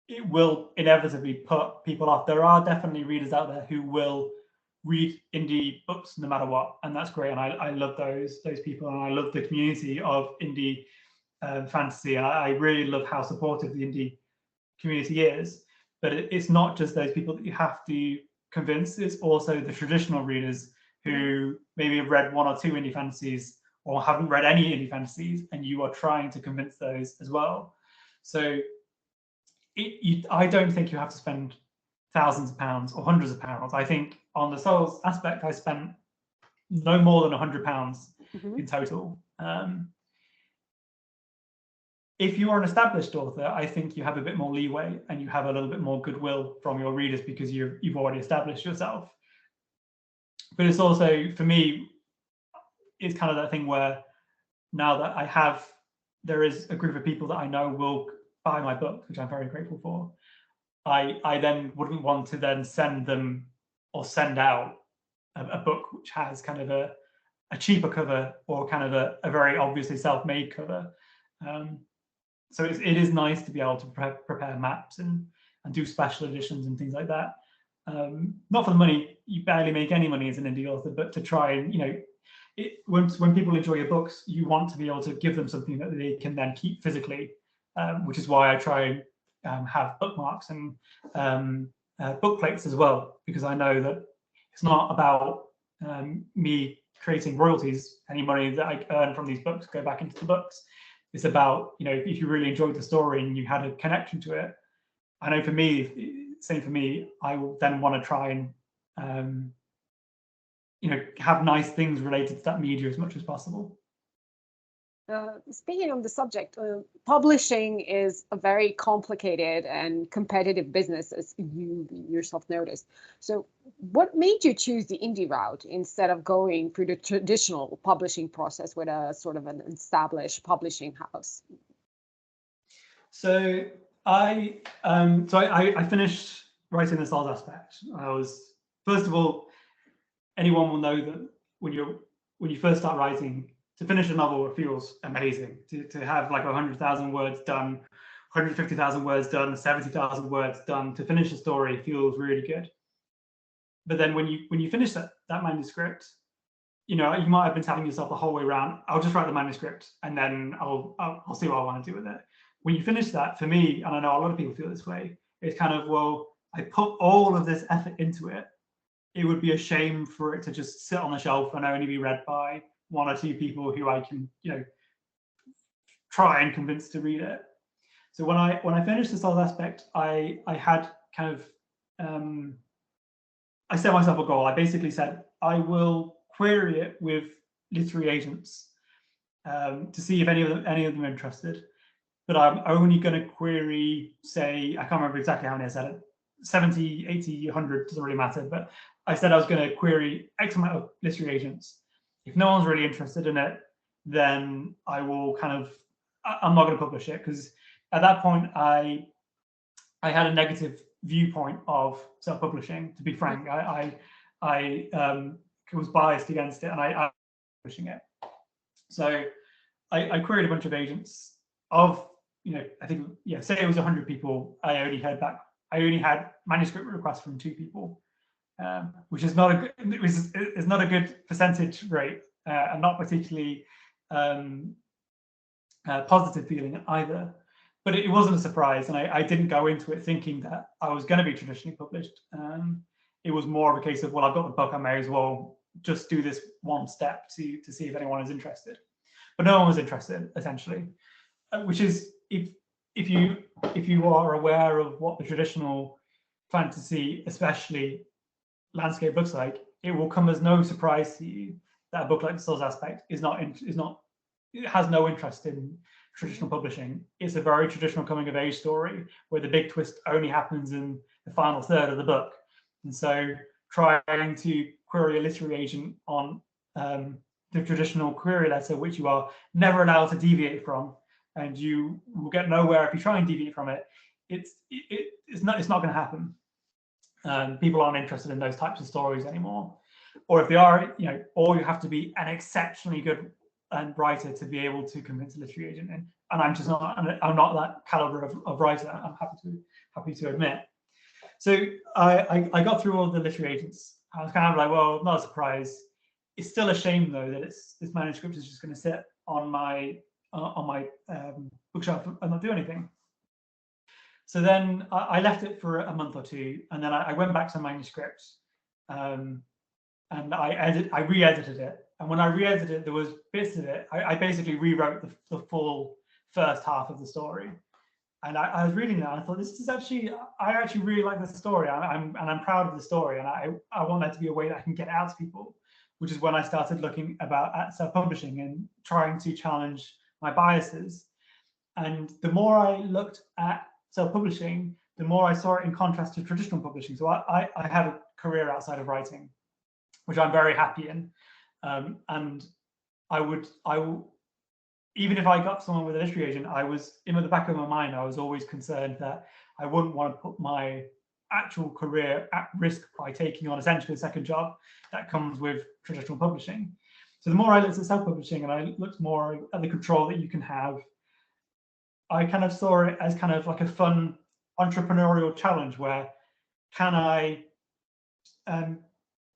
it will inevitably put people off. There are definitely readers out there who will read indie books no matter what, and that's great. And I love those people, and I love the community of indie fantasy, and I really love how supportive the indie community is. But it's not just those people that you have to convince, it's also the traditional readers who maybe have read 1 or 2 indie fantasies or haven't read any indie fantasies, and you are trying to convince those as well. So I don't think you have to spend thousands of pounds or hundreds of pounds. I think on the Souls Aspect, I spent no more than £100 in total. If you are an established author, I think you have a bit more leeway and you have a little bit more goodwill from your readers because you've already established yourself. But it's also, for me, it's kind of that thing where now that there is a group of people that I know will buy my book, which I'm very grateful for, I then wouldn't want to then send them or send out a book which has kind of cheaper cover or kind of a very obviously self-made cover. So it is nice to be able to prepare maps and do special editions and things like that. Not for the money, you barely make any money as an indie author, but to try and, when people enjoy your books, you want to be able to give them something that they can then keep physically, which is why I try and have bookmarks and book plates as well, because I know that it's not about me creating royalties. Any money that I earn from these books go back into the books. It's about, if you really enjoyed the story and you had a connection to it. I know for me, same for me, I will then want to try and, have nice things related to that media as much as possible. Speaking of the subject, publishing is a very complicated and competitive business, as you yourself noticed. So what made you choose the indie route instead of going through the traditional publishing process with a sort of an established publishing house? So I finished writing the sales aspect. First of all, anyone will know that when you first start writing, to finish a novel, it feels amazing. To have like 100,000 words done, 150,000 words done, 70,000 words done, to finish a story feels really good. But then when you finish that manuscript, you might have been telling yourself the whole way around, I'll just write the manuscript and then I'll see what I want to do with it. When you finish that, for me, and I know a lot of people feel this way, it's kind of, well, I put all of this effort into it. It would be a shame for it to just sit on the shelf and only be read by one or two people who I can, try and convince to read it. So when I finished the sales aspect, I had kind of, I set myself a goal. I basically said, I will query it with literary agents to see if any of them are interested. But I'm only going to query, say, I can't remember exactly how many I said it, 70, 80, 100, doesn't really matter. But I said I was going to query X amount of literary agents. If no one's really interested in it, then I will I'm not going to publish it, because at that point I had a negative viewpoint of self-publishing, to be frank. I was biased against it, and I was pushing it. So I queried a bunch of agents of, I think, say it was 100 people. I only had manuscript requests from 2 people, which is not a good percentage rate, and not particularly positive feeling either. But it wasn't a surprise, and I didn't go into it thinking that I was going to be traditionally published. It was more of a case of, well, I've got the book, I may as well just do this one step to see if anyone is interested. But no one was interested, essentially, which is, if you are aware of what the traditional fantasy, especially landscape, looks like, it will come as no surprise to you that a book like The Soul's Aspect it has no interest in traditional publishing. It's a very traditional coming of age story where the big twist only happens in the final third of the book. And so trying to query a literary agent on the traditional query letter, which you are never allowed to deviate from, and you will get nowhere if you try and deviate from it, it's not going to happen. People aren't interested in those types of stories anymore. Or if they are, or you have to be an exceptionally good writer to be able to convince a literary agent. And I'm not that caliber of writer, I'm happy to admit. So I got through all the literary agents. I was kind of like, well, not a surprise. It's still a shame though that this manuscript is just going to sit on my bookshelf and not do anything. So then I left it for a month or two, and then I went back to the manuscript, and I re-edited it. And when I re-edited it, there was bits of it. I basically rewrote the full first half of the story. And I was reading that, and I thought, I actually really like this story. I'm proud of the story, and I want that to be a way that I can get out to people, which is when I started looking at self-publishing and trying to challenge my biases. And the more I looked at self-publishing, the more I saw it in contrast to traditional publishing. So I had a career outside of writing, which I'm very happy in. And I will, even if I got someone with a literary agent, I was, in the back of my mind, I was always concerned that I wouldn't want to put my actual career at risk by taking on essentially a second job that comes with traditional publishing. So the more I looked at self-publishing and I looked more at the control that you can have, I kind of saw it as kind of like a fun entrepreneurial challenge where can I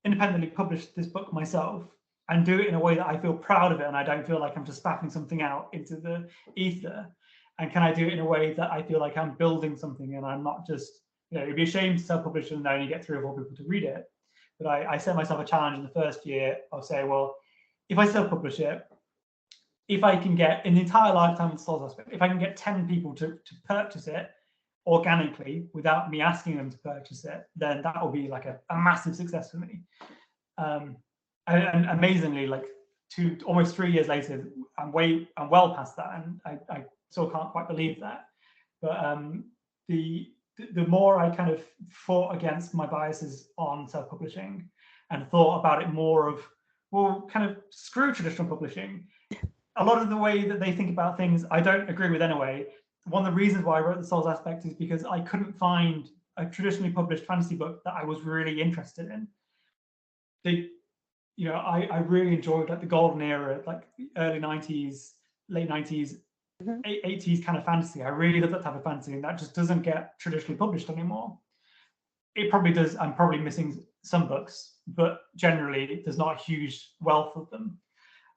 independently publish this book myself and do it in a way that I feel proud of it and I don't feel like I'm just spaffing something out into the ether? And can I do it in a way that I feel like I'm building something and I'm not just, it'd be a shame to self-publish and only get 3 or 4 people to read it. But I set myself a challenge in the first year. I'll say, well, if I self-publish it, if I can get in the entire lifetime of the Souls Aspect, if I can get 10 people to purchase it organically without me asking them to purchase it, then that will be like a massive success for me. And amazingly, like almost 3 years later, I'm well past that, and I still can't quite believe that. But the more I kind of fought against my biases on self-publishing and thought about it more of, well, kind of screw traditional publishing. A lot of the way that they think about things, I don't agree with anyway. One of the reasons why I wrote the Souls Aspect is because I couldn't find a traditionally published fantasy book that I was really interested in. I really enjoyed like the golden era, like the early 90s, late 90s, 80s kind of fantasy. I really love that type of fantasy, and that just doesn't get traditionally published anymore. It probably does. I'm probably missing some books, but generally there's not a huge wealth of them.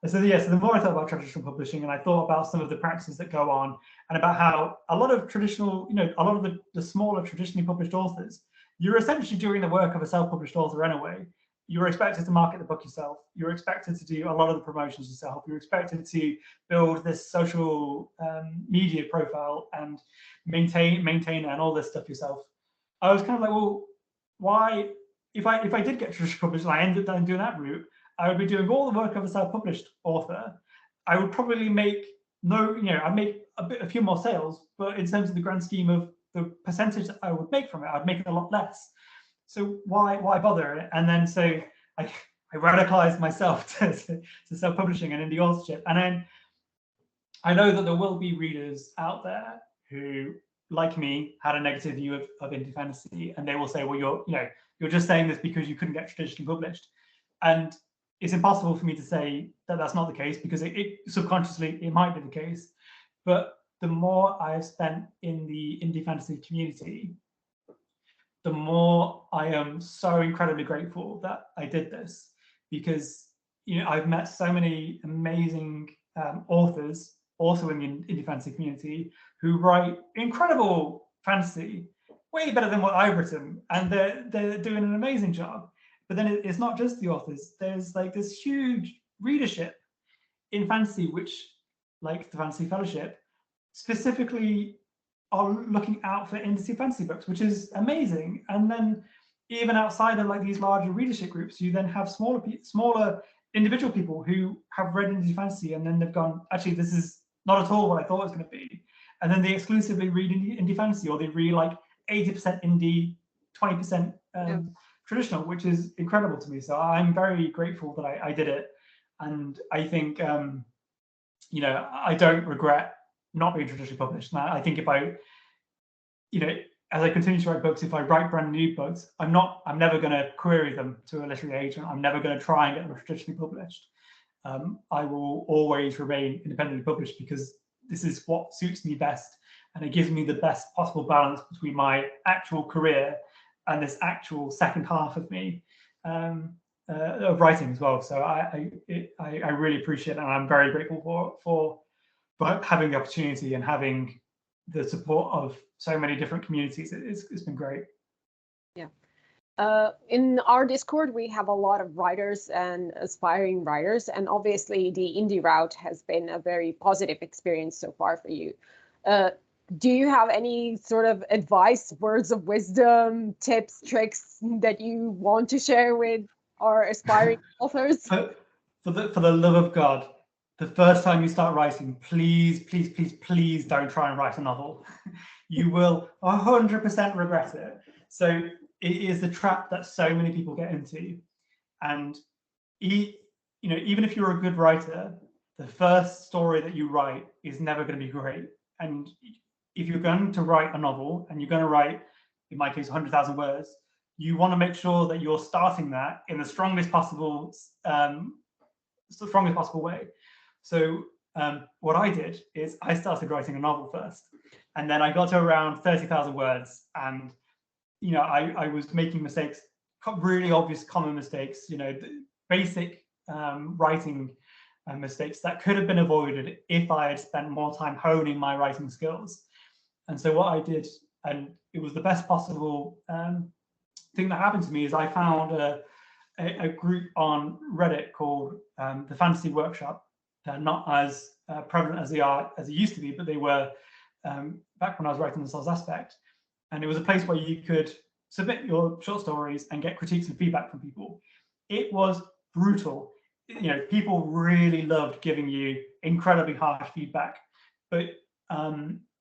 So the more I thought about traditional publishing, and I thought about some of the practices that go on, and about how a lot of traditional, a lot of the smaller traditionally published authors, you're essentially doing the work of a self-published author anyway. You're expected to market the book yourself. You're expected to do a lot of the promotions yourself. You're expected to build this social media profile and maintain and all this stuff yourself. I was kind of like, well, why? If I did get traditional published and I ended up doing that route, I would be doing all the work of a self-published author. I would probably make I'd make a few more sales, but in terms of the grand scheme of the percentage that I would make from it, I'd make it a lot less. So why bother? And then so I radicalized myself to self-publishing and indie authorship. And then I know that there will be readers out there who, like me, had a negative view of indie fantasy, and they will say, well, you're just saying this because you couldn't get traditionally published. And it's impossible for me to say that that's not the case, because it subconsciously it might be the case. But the more I've spent in the indie fantasy community, the more I am so incredibly grateful that I did this, because I've met so many amazing authors also in the indie fantasy community who write incredible fantasy, way better than what I've written, and they're doing an amazing job. But then it's not just the authors. There's like this huge readership in fantasy, which, like the Fantasy Fellowship, specifically are looking out for indie fantasy books, which is amazing. And then even outside of like these larger readership groups, you then have smaller individual people who have read indie fantasy, and then they've gone, actually, this is not at all what I thought it was going to be. And then they exclusively read indie fantasy, or they read like 80% indie, 20% traditional, which is incredible to me. So I'm very grateful that I did it. And I think, I don't regret not being traditionally published. And I think if I, as I continue to write books, if I write brand new books, I'm never going to query them to a literary agent. I'm never going to try and get them traditionally published. I will always remain independently published, because this is what suits me best. And it gives me the best possible balance between my actual career and this actual second half of me of writing as well. So I really appreciate it, and I'm very grateful for having the opportunity and having the support of so many different communities. It's been great. Yeah. In our Discord, we have a lot of writers and aspiring writers, and obviously the indie route has been a very positive experience so far for you. Do you have any sort of advice, words of wisdom, tips, tricks that you want to share with our aspiring authors? For the love of God, the first time you start writing, please, please, please, please don't try and write a novel. You will 100% regret it. So it is the trap that so many people get into. And even if you're a good writer, the first story that you write is never going to be great. And if you're going to write a novel and you're going to write, in my case, 100,000 words, you want to make sure that you're starting that in the strongest possible strongest possible way. So what I did is I started writing a novel first, and then I got to around 30,000 words, and I was making mistakes, really obvious common mistakes, basic writing mistakes that could have been avoided if I had spent more time honing my writing skills. And so what I did, and it was the best possible thing that happened to me, is I found a group on Reddit called the Fantasy Workshop. They're not as prevalent as they used to be, but they were back when I was writing the Souls Aspect. And it was a place where you could submit your short stories and get critiques and feedback from people. It was brutal. People really loved giving you incredibly harsh feedback, but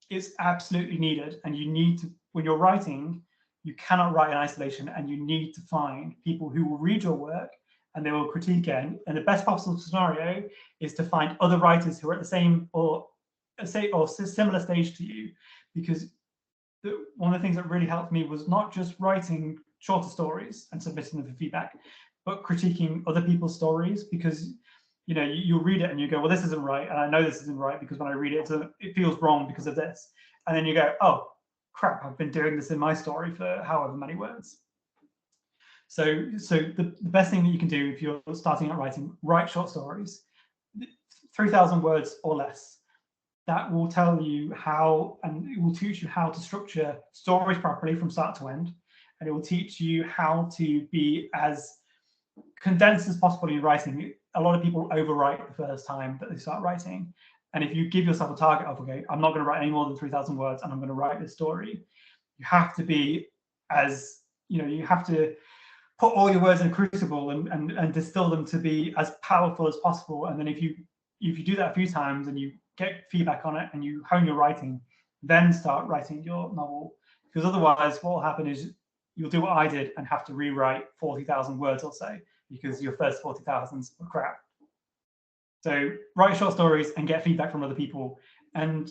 it's absolutely needed. And you need to, when you're writing, you cannot write in isolation, and you need to find people who will read your work and they will critique it. And the best possible scenario is to find other writers who are at the same or similar stage to you, because one of the things that really helped me was not just writing shorter stories and submitting them for feedback, but critiquing other people's stories, because you'll read it and you go, well, this isn't right, and I know this isn't right because when I read it, it feels wrong because of this, and then you go, oh crap, I've been doing this in my story for however many words. So the best thing that you can do if you're starting out writing, write short stories, 3,000 words or less. That will tell you how, and it will teach you how to structure stories properly from start to end, and it will teach you how to be as condensed as possible in writing. A lot of people overwrite the first time that they start writing, and if you give yourself a target of, okay, I'm not going to write any more than 3,000 words, and I'm going to write this story, you have to be as, you have to put all your words in a crucible and distill them to be as powerful as possible. And then if you do that a few times and you get feedback on it and you hone your writing, then start writing your novel. Because otherwise what will happen is you'll do what I did and have to rewrite 40,000 words or so, because your first 40,000 were crap. So write short stories and get feedback from other people, and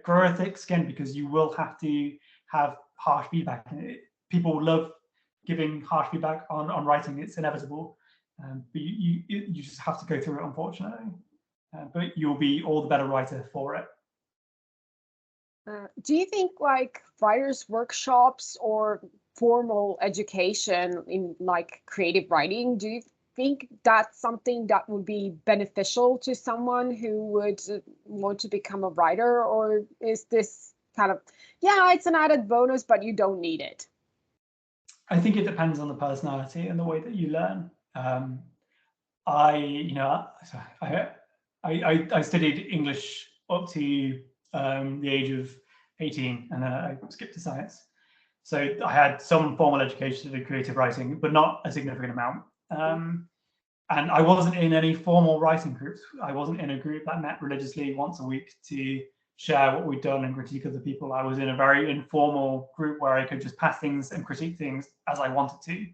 grow a thick skin, because you will have to have harsh feedback. People love giving harsh feedback on writing. It's inevitable, but you just have to go through it, unfortunately. But you'll be all the better writer for it. Do you think like writers' workshops or formal education in like creative writing, do you think that's something that would be beneficial to someone who would want to become a writer? Or is this kind of, yeah, it's an added bonus, but you don't need it? I think it depends on the personality and the way that you learn. I studied English up to the age of 18, and then I skipped to science. So I had some formal education in creative writing, but not a significant amount. And I wasn't in any formal writing groups. I wasn't in a group that met religiously once a week to share what we'd done and critique other people. I was in a very informal group where I could just pass things and critique things as I wanted to.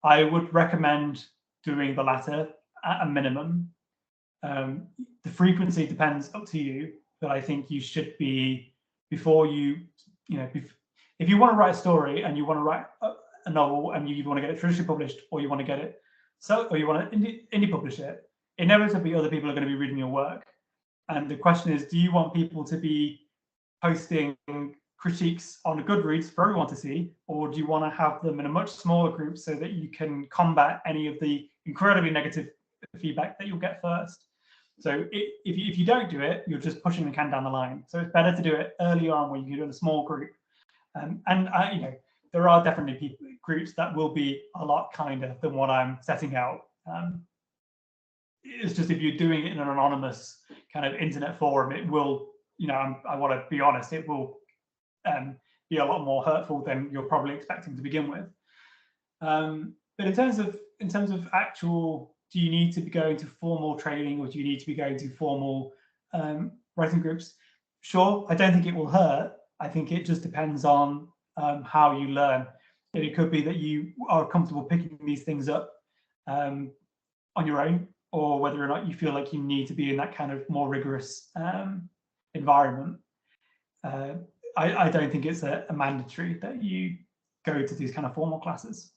I would recommend doing the latter at a minimum. The frequency depends up to you, but I think you should be, before if you want to write a story and you want to write a novel and you want to get it traditionally published, or you want to get it or you want to indie publish it, inevitably other people are going to be reading your work. And the question is, do you want people to be posting critiques on a Goodreads for everyone to see, or do you want to have them in a much smaller group so that you can combat any of the incredibly negative feedback that you'll get first? So if you don't do it, you're just pushing the can down the line. So it's better to do it early on, where you can do it in a small group. There are definitely groups that will be a lot kinder than what I'm setting out. It's just, if you're doing it in an anonymous kind of internet forum, it will, I want to be honest, it will be a lot more hurtful than you're probably expecting to begin with. But in terms of actual, do you need to be going to formal training, or do you need to be going to formal writing groups? Sure, I don't think it will hurt. I think it just depends on how you learn. And it could be that you are comfortable picking these things up on your own, or whether or not you feel like you need to be in that kind of more rigorous environment. I don't think it's a mandatory that you go to these kind of formal classes.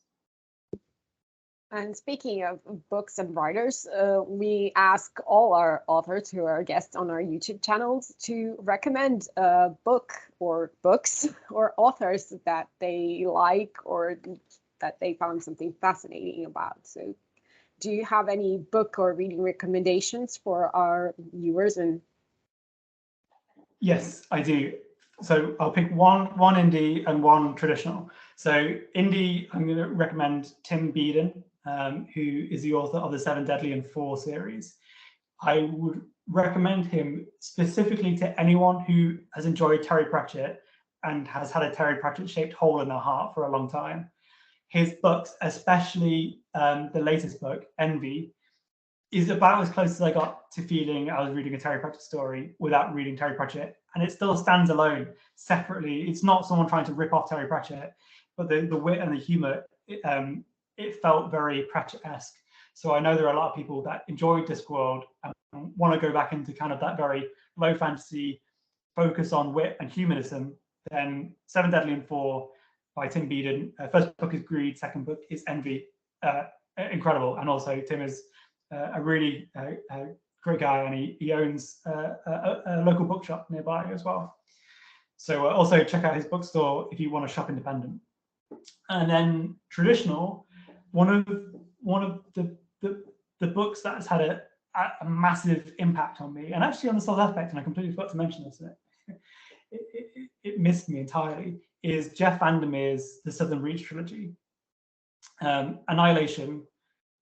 And speaking of books and writers, we ask all our authors who are guests on our YouTube channels to recommend a book or books or authors that they like or that they found something fascinating about. So do you have any book or reading recommendations for our viewers? And Yes, I do. So I'll pick one indie and one traditional. So indie, I'm going to recommend Tim Beeden, who is the author of the Seven Deadly and Four series. I would recommend him specifically to anyone who has enjoyed Terry Pratchett and has had a Terry Pratchett-shaped hole in their heart for a long time. His books, especially the latest book, Envy, is about as close as I got to feeling I was reading a Terry Pratchett story without reading Terry Pratchett. And it still stands alone, separately. It's not someone trying to rip off Terry Pratchett, but the wit and the humor, it felt very Pratchett-esque. So I know there are a lot of people that enjoyed Discworld and want to go back into kind of that very low fantasy focus on wit and humanism. Then Seven Deadly and Four by Tim Beeden. First book is Greed, second book is Envy. Incredible. And also Tim is a really great guy, and he owns a local bookshop nearby as well. So also check out his bookstore if you want to shop independent. And then traditional, one of the books that has had a massive impact on me, and actually on the Souls Aspect, and I completely forgot to mention this, it missed me entirely, is Jeff Vandermeer's The Southern Reach trilogy. Annihilation,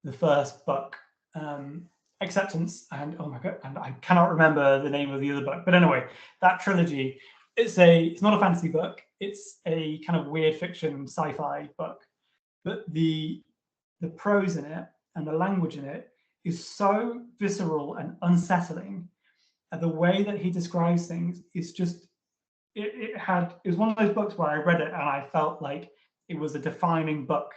the first book, Acceptance, and oh my god, and I cannot remember the name of the other book, but anyway, that trilogy, it's not a fantasy book, it's a kind of weird fiction sci-fi book, but the prose in it and the language in it is so visceral and unsettling, and the way that he describes things is just it was one of those books where I read it and I felt like it was a defining book.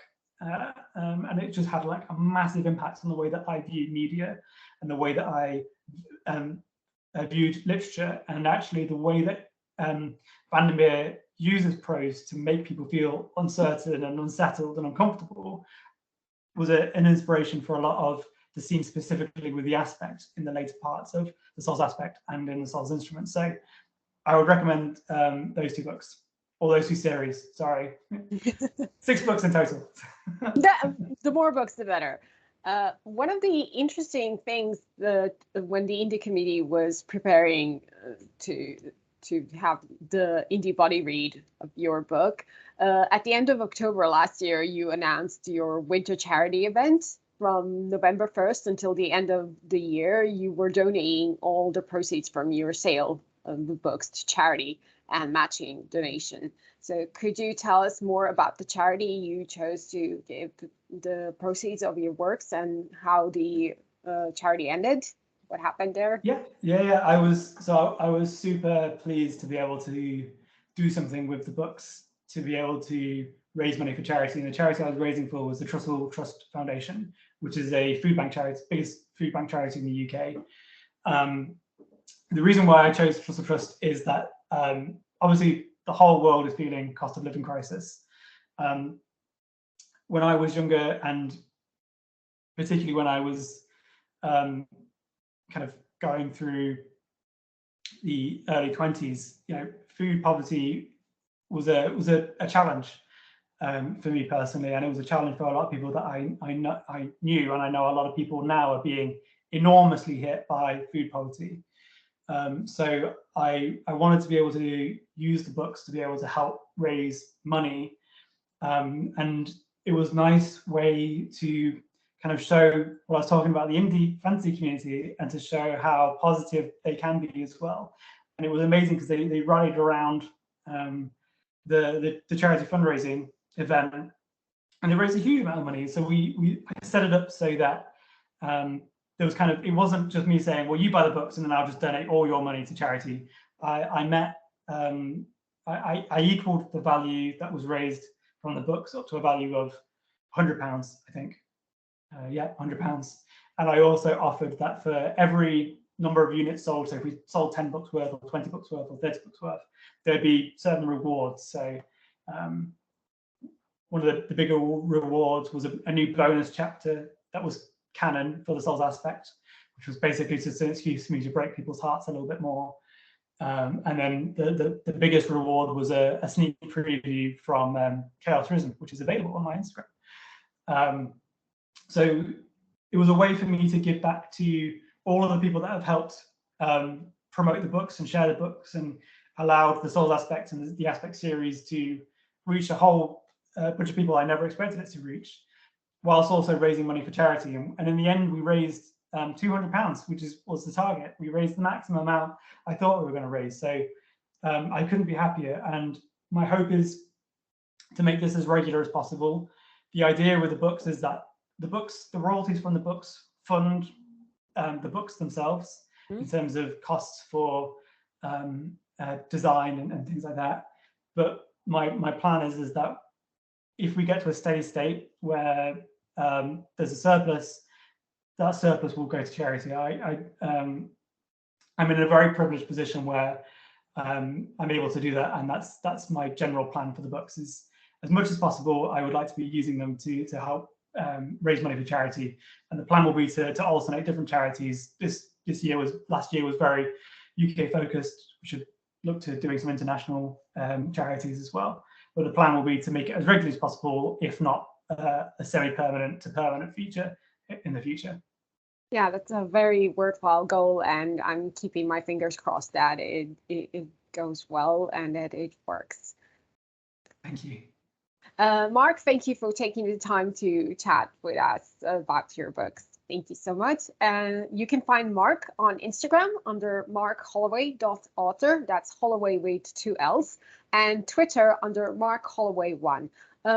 And it just had like a massive impact on the way that I viewed media and the way that I viewed literature, and actually the way that Vandermeer uses prose to make people feel uncertain and unsettled and uncomfortable was an inspiration for a lot of the scenes, specifically with the Aspect in the later parts of the Souls Aspect and in the Souls Instrument. So I would recommend those two books. Or those two series, sorry. 6 books in total. The more books, the better. One of the interesting things that when the Indie Committee was preparing to have the Indie Body read of your book, at the end of October last year, you announced your winter charity event. From November 1st until the end of the year, you were donating all the proceeds from your sale of the books to charity and matching donation. So could you tell us more about the charity you chose to give the proceeds of your works and how the charity ended? What happened there? Yeah. I was super pleased to be able to do something with the books, to be able to raise money for charity. And the charity I was raising for was the Trussell Trust Foundation, which is a food bank charity, biggest food bank charity in the UK. The reason why I chose Trussell Trust is that obviously the whole world is feeling cost of living crisis. When I was younger, and particularly when I was kind of going through the early 20s, food poverty was a challenge for me personally, and it was a challenge for a lot of people that I knew, and I know a lot of people now are being enormously hit by food poverty. So I wanted to be able to use the books to be able to help raise money, and it was a nice way to kind of show what I was talking about, the indie fantasy community, and to show how positive they can be as well. And it was amazing because they rallied around the charity fundraising event, and they raised a huge amount of money. So we set it up so that there was it wasn't just me saying, well, you buy the books and then I'll just donate all your money to charity. I equaled the value that was raised from the books up to a value of £100, I think. £100. And I also offered that for every number of units sold, so if we sold 10 books worth or 20 books worth or 30 books worth, there'd be certain rewards. So one of the bigger rewards was a new bonus chapter that was canon for the Souls aspect, which was basically just an excuse for me to break people's hearts a little bit more. And then the biggest reward was a sneak preview from Chaos Risen, which is available on my Instagram. So it was a way for me to give back to all of the people that have helped promote the books and share the books and allowed the Souls aspect and the aspect series to reach a whole bunch of people I never expected it to reach, whilst also raising money for charity. And in the end, we raised £200, which was the target. We raised the maximum amount I thought we were going to raise. So I couldn't be happier. And my hope is to make this as regular as possible. The idea with the books is that the royalties from the books fund the books themselves in terms of costs for design and things like that. But my plan is that if we get to a steady state where there's a surplus, that surplus will go to charity. I'm in a very privileged position where I'm able to do that, and that's my general plan for the books. Is as much as possible, I would like to be using them to help raise money for charity, and the plan will be to alternate different charities. Last year was very UK focused. We should look to doing some international charities as well. But the plan will be to make it as regular as possible, if not a semi-permanent to permanent feature in the future. Yeah, that's a very worthwhile goal, and I'm keeping my fingers crossed that it goes well and that it works. Thank you. Mark, thank you for taking the time to chat with us about your books. Thank you so much. And you can find Mark on Instagram under markholloway.author. That's Holloway with 2 L's. And Twitter under markholloway1.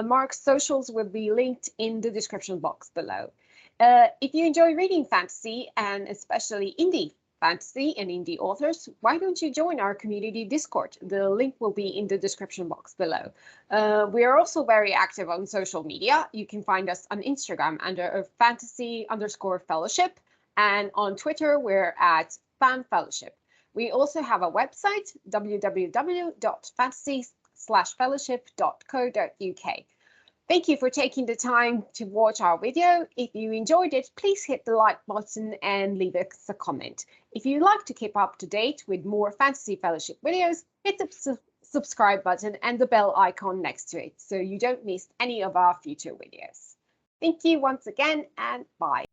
Mark's socials will be linked in the description box below. If you enjoy reading fantasy, and especially indie fantasy and indie authors, why don't you join our community Discord? The link will be in the description box below. We are also very active on social media. You can find us on Instagram under fantasy_fellowship, and on Twitter we're at fanfellowship. We also have a website, www.fantasy/fellowship.co.uk. Thank you for taking the time to watch our video. If you enjoyed it, please hit the like button and leave us a comment. If you'd like to keep up to date with more Fantasy Fellowship videos, hit the subscribe button and the bell icon next to it so you don't miss any of our future videos. Thank you once again, and bye.